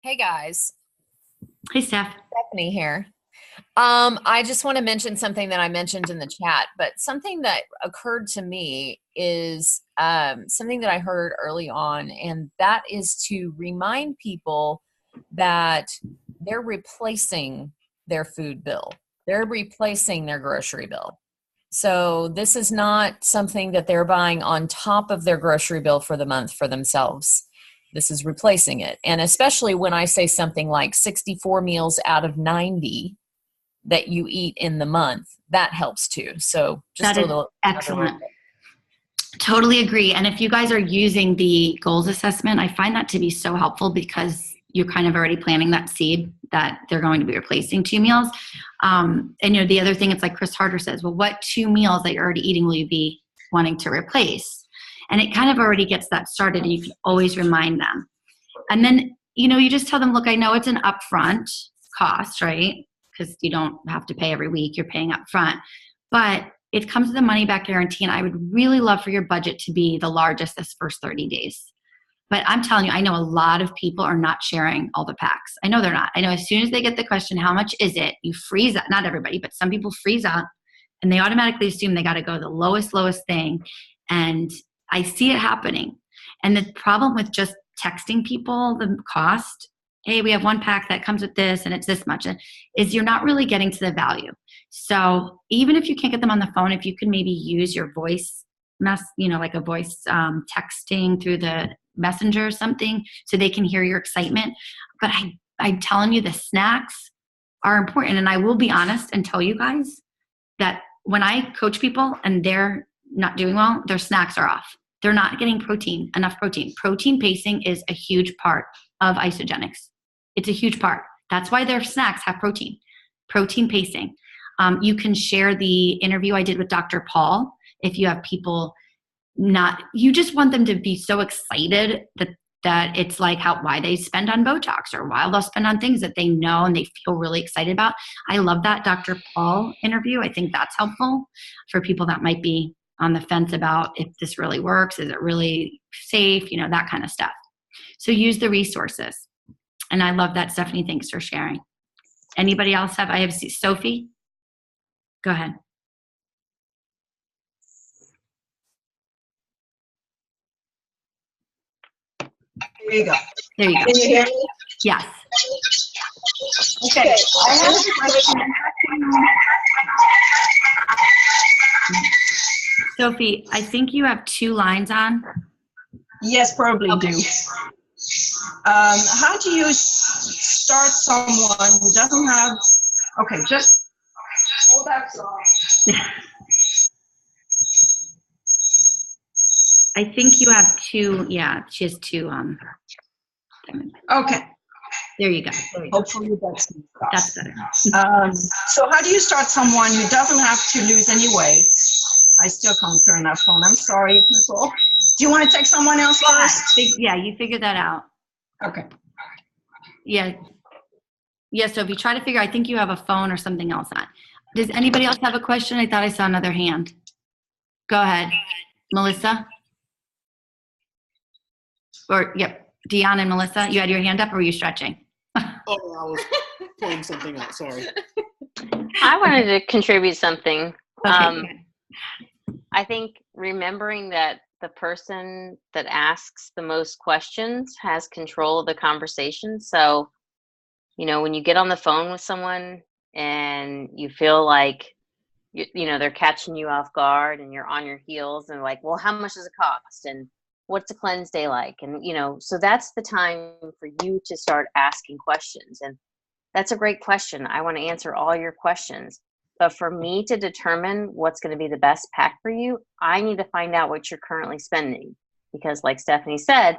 Hey guys, Hey, Steph. Stephanie here. I just want to mention something that I mentioned in the chat, but something that occurred to me is something that I heard early on, and that is to remind people that they're replacing their food bill. They're replacing their grocery bill. So this is not something that they're buying on top of their grocery bill for the month for themselves. This is replacing it. And especially when I say something like 64 meals out of 90 that you eat in the month, that helps too. So just that is excellent. Totally agree. And if you guys are using the goals assessment, I find that to be so helpful, because you're kind of already planting that seed that they're going to be replacing 2 meals. And the other thing, it's like Chris Harder says, well, what 2 meals that you're already eating will you be wanting to replace? And it kind of already gets that started, and you can always remind them. And then, you just tell them, look, I know it's an upfront cost, right? Because you don't have to pay every week, you're paying upfront. But it comes with a money back guarantee, and I would really love for your budget to be the largest this first 30 days. But I'm telling you, I know a lot of people are not sharing all the packs. I know they're not. I know as soon as they get the question, how much is it? You freeze up. Not everybody, but some people freeze up, and they automatically assume they got to go the lowest thing. And I see it happening. And the problem with just texting people the cost, hey, we have 1 pack that comes with this and it's this much, is you're not really getting to the value. So even if you can't get them on the phone, if you can maybe use your voice like a voice texting through the messenger or something, so they can hear your excitement. But I'm telling you, the snacks are important. And I will be honest and tell you guys that when I coach people and they're not doing well, their snacks are off. They're not getting enough protein. Protein pacing is a huge part of isogenics. It's a huge part. That's why their snacks have protein pacing. You can share the interview I did with Dr. Paul. If you have people you just want them to be so excited that it's like why they spend on Botox or why they'll spend on things that they know and they feel really excited about. I love that Dr. Paul interview. I think that's helpful for people that might be on the fence about if this really works. Is it really safe? That kind of stuff. So use the resources. And I love that, Stephanie. Thanks for sharing. Anybody else I have Sophie. Go ahead. There you go. There you go. Can you hear me? Yes. Okay. I have a question. Sophie, I think you have 2 lines on. Yes, probably do. How do you start someone who doesn't have, okay, just hold that song. I think you have 2, she has 2. Okay, There you go. hopefully that's better. So how do you start someone who doesn't have to lose any weight? I still can't turn that phone. I'm sorry, people. Do you want to take someone else first? Yeah, you figured that out. Okay. Yeah. Yeah, so if you try to figure, I think you have a phone or something else on. Does anybody else have a question? I thought I saw another hand. Go ahead. Melissa? Yep. Dion and Melissa, you had your hand up or were you stretching? Oh, I was pulling something out. Sorry. I wanted to contribute something. Okay. I think remembering that the person that asks the most questions has control of the conversation. So, when you get on the phone with someone and you feel like, they're catching you off guard and you're on your heels and like, well, how much does it cost? And what's a cleanse day like? And, so that's the time for you to start asking questions. And that's a great question. I want to answer all your questions. But for me to determine what's going to be the best pack for you, I need to find out what you're currently spending. Because like Stephanie said,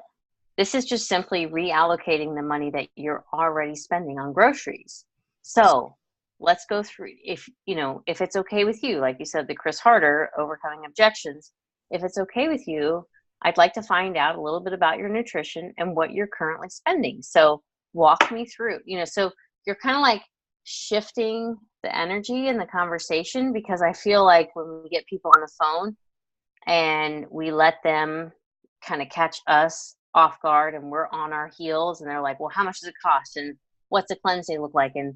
this is just simply reallocating the money that you're already spending on groceries. So let's go through, if it's okay with you, like you said, the Chris Harder, overcoming objections, if it's okay with you, I'd like to find out a little bit about your nutrition and what you're currently spending. So walk me through, so you're kind of like shifting the energy in the conversation, because I feel like when we get people on the phone and we let them kind of catch us off guard and we're on our heels and they're like, well, how much does it cost? And what's a cleanse day look like? And,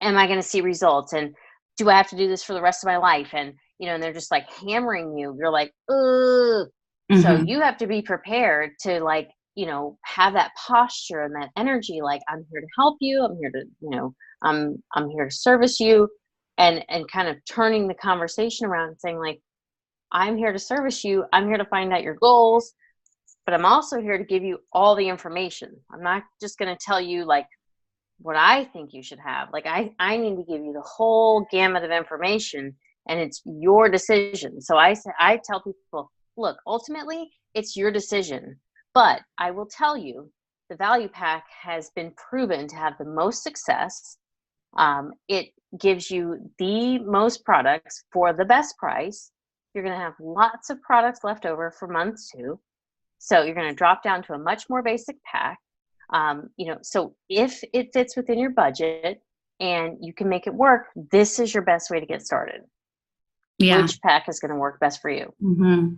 am I going to see results? And do I have to do this for the rest of my life? And, and they're just like hammering you. You're like, ugh. Mm-hmm. So you have to be prepared to like, have that posture and that energy. Like, I'm here to help you. I'm here to, I'm here to service you, and kind of turning the conversation around and saying like, I'm here to service you. I'm here to find out your goals, but I'm also here to give you all the information. I'm not just going to tell you like what I think you should have. Like I need to give you the whole gamut of information, and it's your decision. So I tell people, look, ultimately it's your decision, but I will tell you the value pack has been proven to have the most success. It gives you the most products for the best price. You're going to have lots of products left over for months too. So you're going to drop down to a much more basic pack. So if it fits within your budget and you can make it work, this is your best way to get started. Yeah. Which pack is going to work best for you? Mm-hmm.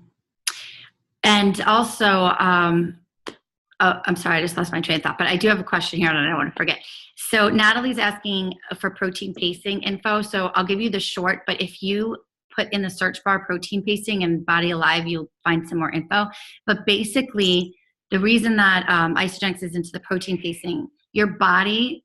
And also, I'm sorry, I just lost my train of thought, but I do have a question here and I don't want to forget. So Natalie's asking for protein pacing info. So I'll give you the short, but if you put in the search bar protein pacing and Body Alive, you'll find some more info. But basically, the reason that Isagenix is into the protein pacing, your body,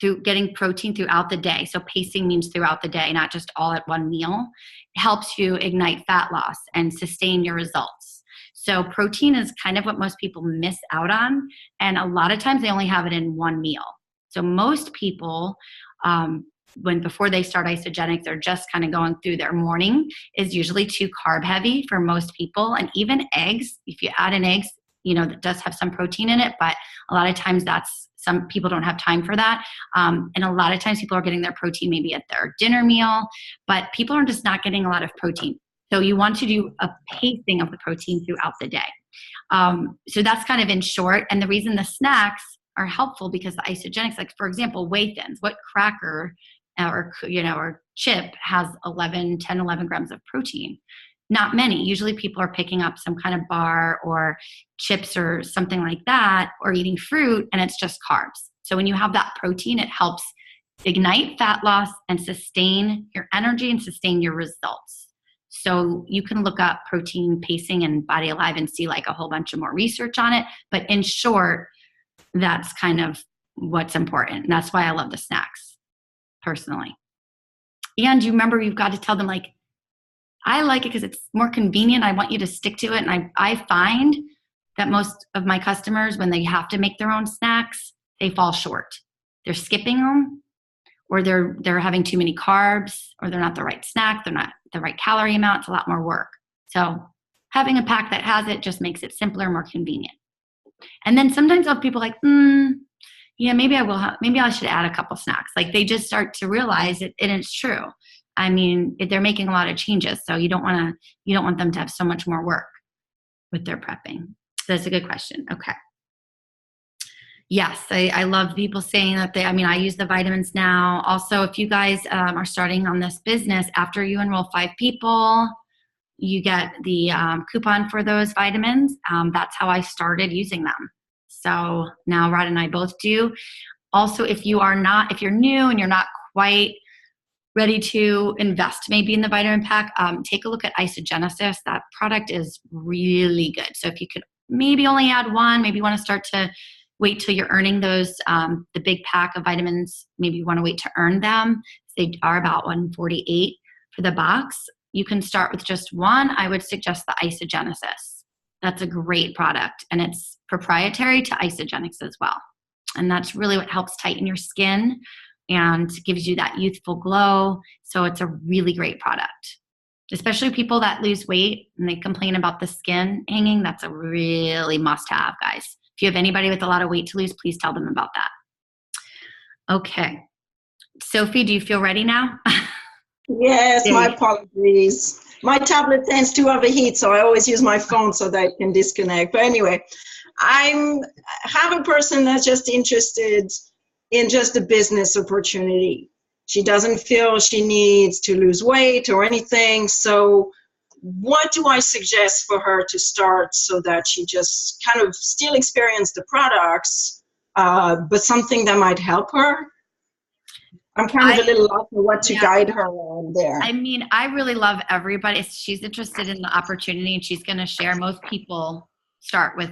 through getting protein throughout the day, so pacing means throughout the day, not just all at one meal, helps you ignite fat loss and sustain your results. So protein is kind of what most people miss out on, and a lot of times they only have it in one meal. So most people, before they start Isagenix, they're just kind of going through their morning, is usually too carb heavy for most people. And even eggs, if you add in eggs, that does have some protein in it, but a lot of times that's some people don't have time for that. And a lot of times people are getting their protein maybe at their dinner meal, but people are just not getting a lot of protein. So you want to do a pacing of the protein throughout the day. So that's kind of in short. And the reason the snacks are helpful because the isogenics, like for example, whey thins, what cracker or chip has 11 grams of protein? Not many. Usually people are picking up some kind of bar or chips or something like that, or eating fruit, and it's just carbs. So when you have that protein, it helps ignite fat loss and sustain your energy and sustain your results. So you can look up protein pacing and Body Alive and see like a whole bunch of more research on it. But in short, that's kind of what's important. And that's why I love the snacks personally. And you remember, you've got to tell them like, I like it because it's more convenient. I want you to stick to it. And I find that most of my customers, when they have to make their own snacks, they fall short. They're skipping them, or they're having too many carbs, or they're not the right snack. They're not the right calorie amount. It's a lot more work. So having a pack that has it just makes it simpler, more convenient. And then sometimes I'll have people like, yeah, maybe I should add a couple snacks. Like they just start to realize it, and it's true. I mean, they're making a lot of changes, so you don't want them to have so much more work with their prepping. So that's a good question. Okay. Yes, I love people saying that I use the vitamins now. Also, if you guys are starting on this business, after you enroll 5 people, you get the coupon for those vitamins. That's how I started using them. So now Rod and I both do. Also, if you're new and you're not quite ready to invest maybe in the vitamin pack, take a look at Isogenesis. That product is really good. So if you could maybe only add one, maybe you want to start to wait till you're earning those, the big pack of vitamins, maybe you want to wait to earn them. They are about $148 for the box. You can start with just one. I would suggest the Isogenesis. That's a great product, and it's proprietary to Isogenics as well. And that's really what helps tighten your skin and gives you that youthful glow. So it's a really great product, especially people that lose weight and they complain about the skin hanging. That's a really must-have, guys. If you have anybody with a lot of weight to lose, please tell them about that. Okay. Sophie, do you feel ready now? Yes, my apologies. My tablet tends to overheat, so I always use my phone so that I can disconnect. But anyway, I have a person that's just interested in just a business opportunity. She doesn't feel she needs to lose weight or anything. So what do I suggest for her to start so that she just kind of still experience the products, but something that might help her? I'm kind of a little lost for what to guide her on there. I mean, I really love everybody. She's interested in the opportunity, and she's going to share. Most people start with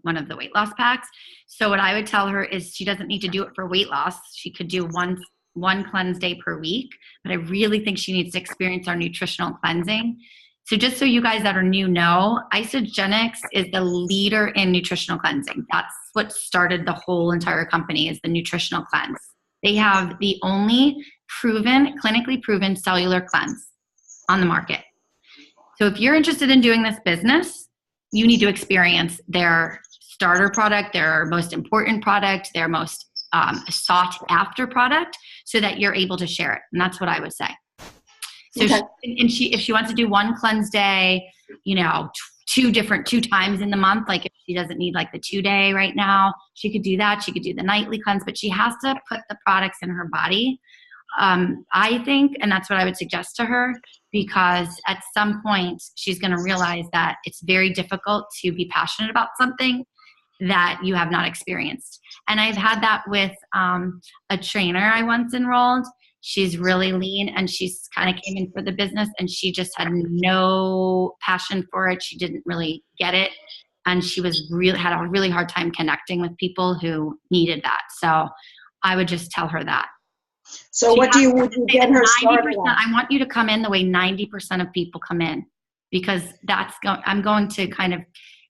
one of the weight loss packs. So what I would tell her is she doesn't need to do it for weight loss. She could do one cleanse day per week, but I really think she needs to experience our nutritional cleansing. So just so you guys that are new know, Isogenics is the leader in nutritional cleansing. That's what started the whole entire company, is the nutritional cleanse. They have the only clinically proven cellular cleanse on the market. So if you're interested in doing this business, you need to experience their starter product, their most important product, their most sought after product, so that you're able to share it. And that's what I would say. So Okay. if she wants to do one cleanse day, two times in the month, like if she doesn't need like the 2-day right now, she could do that. She could do the nightly cleanse, but she has to put the products in her body. I think, and that's what I would suggest to her, because at some point she's going to realize that it's very difficult to be passionate about something that you have not experienced. And I've had that with a trainer I once enrolled. She's really lean, and she's kind of came in for the business, and she just had no passion for it. She didn't really get it. And she had a really hard time connecting with people who needed that. So I would just tell her that. So would you get her started on? I want you to come in the way 90% of people come in, because I'm going to kind of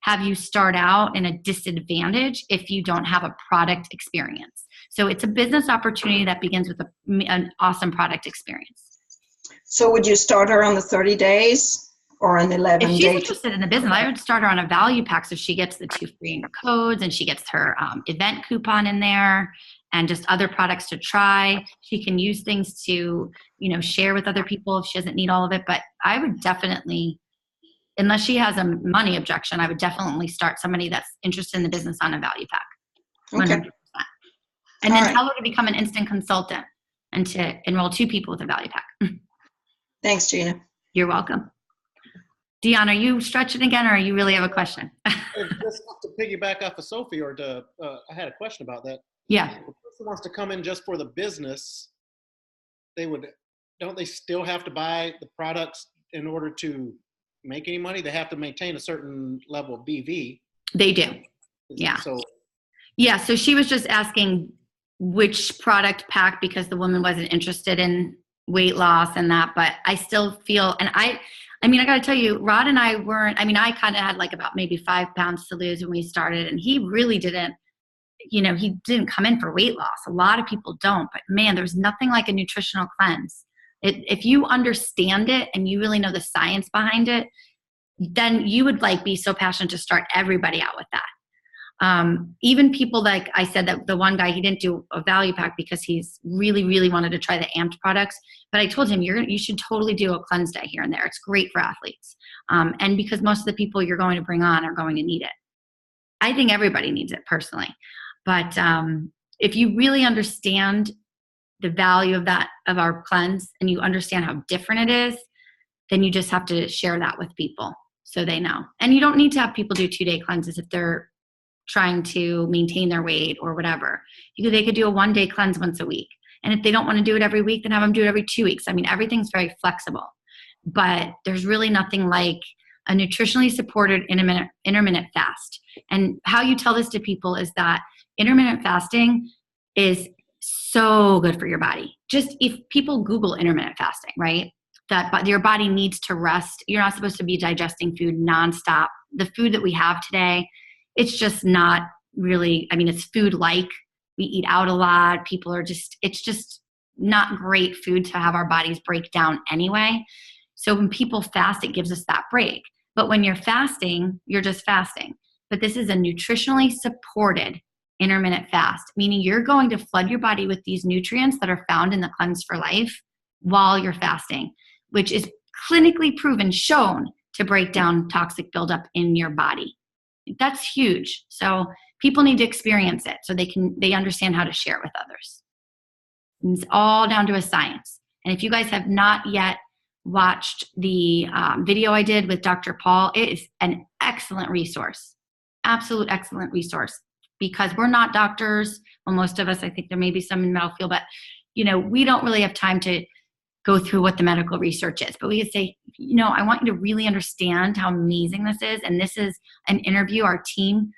have you start out in a disadvantage if you don't have a product experience. So it's a business opportunity that begins with an awesome product experience. So would you start her on the 30 days? or an If 11 she's day. interested in the business, I would start her on a value pack so she gets the 2 free codes and she gets her event coupon in there and just other products to try. She can use things to, share with other people if she doesn't need all of it. But I would definitely, unless she has a money objection, I would definitely start somebody that's interested in the business on a value pack. 100%. Okay. And then All right. tell her to become an instant consultant and to enroll 2 people with a value pack. Thanks, Gina. You're welcome. Dion, are you stretching again, or you really have a question? Just to piggyback off of Sophie, I had a question about that. Yeah. If a person wants to come in just for the business, don't they still have to buy the products in order to make any money? They have to maintain a certain level of BV. They do. Yeah. So she was just asking which product pack, because the woman wasn't interested in weight loss and that, but I still feel, and I got to tell you, Rod and I I kind of had like about maybe 5 pounds to lose when we started, and he really didn't, he didn't come in for weight loss. A lot of people don't, but man, there's nothing like a nutritional cleanse. If you understand it and you really know the science behind it, then you would be so passionate to start everybody out with that. Even people, like I said, that the one guy, he didn't do a value pack because he's really, really wanted to try the amped products. But I told him, you should totally do a cleanse day here and there. It's great for athletes. And because most of the people you're going to bring on are going to need it. I think everybody needs it personally. But if you really understand the value of our cleanse and you understand how different it is, then you just have to share that with people so they know. And you don't need to have people do 2-day cleanses if they're trying to maintain their weight or whatever. They could do a 1-day cleanse once a week. And if they don't want to do it every week, then have them do it every 2 weeks. Everything's very flexible. But there's really nothing like a nutritionally supported intermittent fast. And how you tell this to people is that intermittent fasting is so good for your body. Just if people Google intermittent fasting, right? That your body needs to rest. You're not supposed to be digesting food nonstop. The food that we have today, it's just not really, it's food-like. We eat out a lot. It's just not great food to have our bodies break down anyway. So when people fast, it gives us that break. But when you're fasting, you're just fasting. But this is a nutritionally supported intermittent fast, meaning you're going to flood your body with these nutrients that are found in the Cleanse for Life while you're fasting, which is clinically proven, shown to break down toxic buildup in your body. That's huge. So people need to experience it so they understand how to share it with others. And it's all down to a science. And if you guys have not yet watched the video I did with Dr. Paul, it is an excellent resource, absolute excellent resource, because we're not doctors. Well, most of us, I think there may be some in the medical field, but we don't really have time to go through what the medical research is. But we could say, I want you to really understand how amazing this is. And this is an interview our team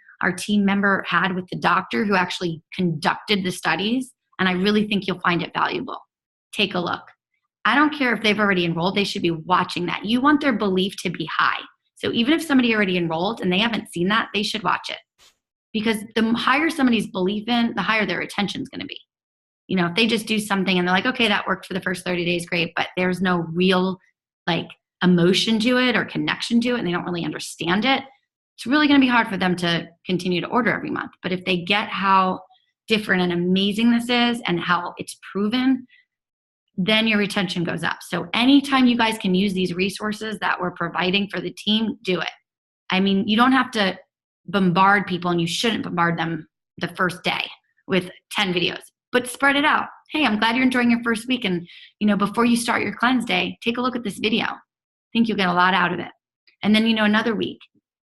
member had with the doctor who actually conducted the studies. And I really think you'll find it valuable. Take a look. I don't care if they've already enrolled, they should be watching that. You want their belief to be high. So even if somebody already enrolled and they haven't seen that, they should watch it. Because the higher somebody's belief in, the higher their attention is going to be. If they just do something and they're like, okay, that worked for the first 30 days, great, but there's no real emotion to it or connection to it, and they don't really understand it, it's really going to be hard for them to continue to order every month. But if they get how different and amazing this is and how it's proven, then your retention goes up. So anytime you guys can use these resources that we're providing for the team, do it. You don't have to bombard people, and you shouldn't bombard them the first day with 10 videos. But spread it out. Hey, I'm glad you're enjoying your first week. And, before you start your cleanse day, take a look at this video. I think you'll get a lot out of it. And then, another week,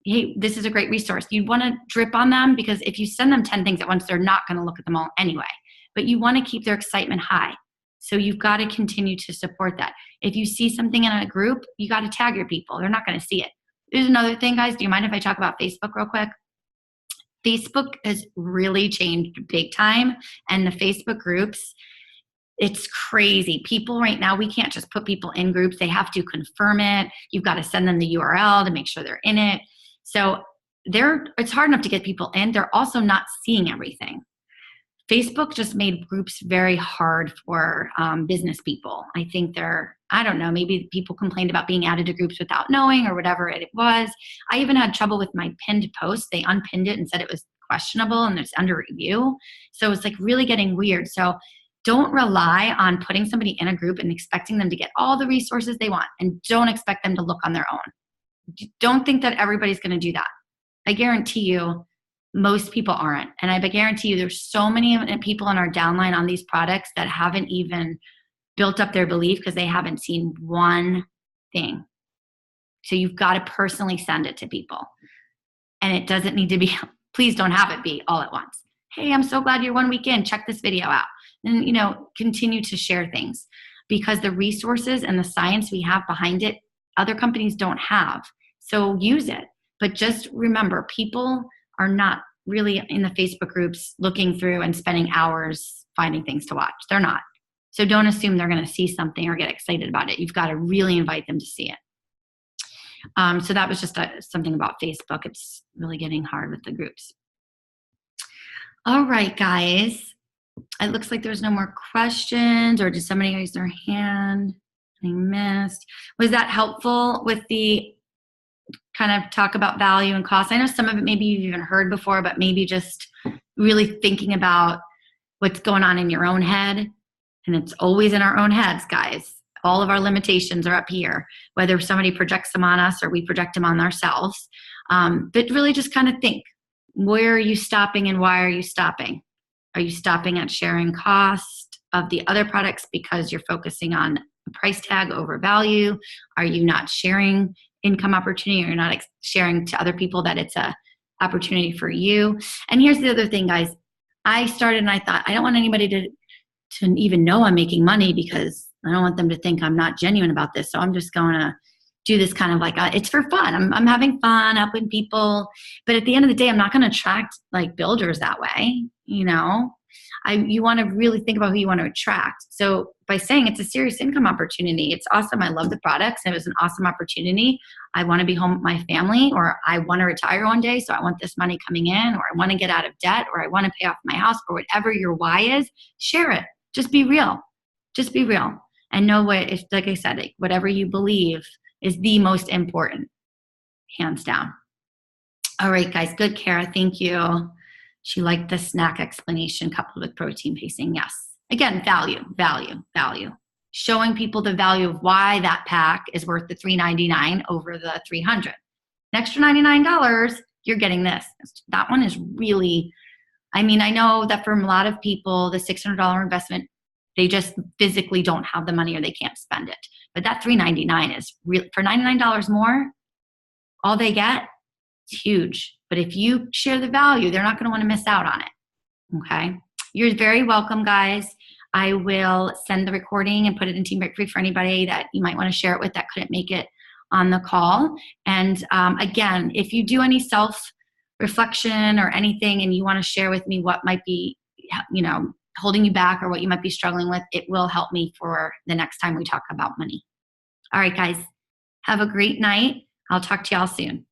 hey, this is a great resource. You want to drip on them, because if you send them 10 things at once, they're not going to look at them all anyway. But you want to keep their excitement high. So you've got to continue to support that. If you see something in a group, you got to tag your people. They're not going to see it. There's another thing, guys. Do you mind if I talk about Facebook real quick? Facebook has really changed big time. And the Facebook groups, it's crazy. People right now, we can't just put people in groups. They have to confirm it. You've got to send them the URL to make sure they're in it. So it's hard enough to get people in. They're also not seeing everything. Facebook just made groups very hard for business people. I think I don't know, maybe people complained about being added to groups without knowing or whatever it was. I even had trouble with my pinned post. They unpinned it and said it was questionable and it's under review. So it's like really getting weird. So don't rely on putting somebody in a group and expecting them to get all the resources they want, and don't expect them to look on their own. Don't think that everybody's going to do that. I guarantee you, most people aren't. And I guarantee you there's so many people in our downline on these products that haven't even built up their belief because they haven't seen one thing. So you've got to personally send it to people. And it doesn't need to be, please don't have it be all at once. Hey, I'm so glad you're 1 week in. Check this video out. And, continue to share things, because the resources and the science we have behind it, other companies don't have. So use it. But just remember, people are not really in the Facebook groups looking through and spending hours finding things to watch. They're not. So don't assume they're going to see something or get excited about it. You've got to really invite them to see it. So that was just something about Facebook. It's really getting hard with the groups. All right, guys. It looks like there's no more questions, or did somebody raise their hand? I missed. Was that helpful with the kind of talk about value and cost? I know some of it maybe you've even heard before, but maybe just really thinking about what's going on in your own head. And it's always in our own heads, guys. All of our limitations are up here, whether somebody projects them on us or we project them on ourselves. But really just kind of think, where are you stopping and why are you stopping? Are you stopping at sharing cost of the other products because you're focusing on a price tag over value? Are you not sharing income opportunity, or you're not sharing to other people that it's a opportunity for you? And here's the other thing, guys. I started and I thought, I don't want anybody to even know I'm making money, because I don't want them to think I'm not genuine about this. So I'm just going to do this kind of like, it's for fun. I'm having fun helping people. But at the end of the day, I'm not going to attract like builders that way. You want to really think about who you want to attract. So by saying it's a serious income opportunity, it's awesome. I love the products. It was an awesome opportunity. I want to be home with my family, or I want to retire one day, so I want this money coming in, or I want to get out of debt, or I want to pay off my house, or whatever your why is. Share it. Just be real. Just be real. And know what, if, like I said, like, whatever you believe is the most important, hands down. All right, guys. Good, Kara. Thank you. She liked the snack explanation coupled with protein pacing. Yes. Again, value, value, value. Showing people the value of why that pack is worth the $3.99 over the $300. An extra $99, you're getting this. That one is really, I know that for a lot of people, the $600 investment, they just physically don't have the money or they can't spend it. But that $3.99 is real. For $99 more, all they get, it's huge. But if you share the value, they're not going to want to miss out on it. Okay? You're very welcome, guys. I will send the recording and put it in Team Break Free for anybody that you might want to share it with that couldn't make it on the call. And again, if you do any self-reflection or anything and you want to share with me what might be, holding you back or what you might be struggling with, it will help me for the next time we talk about money. All right, guys. Have a great night. I'll talk to y'all soon.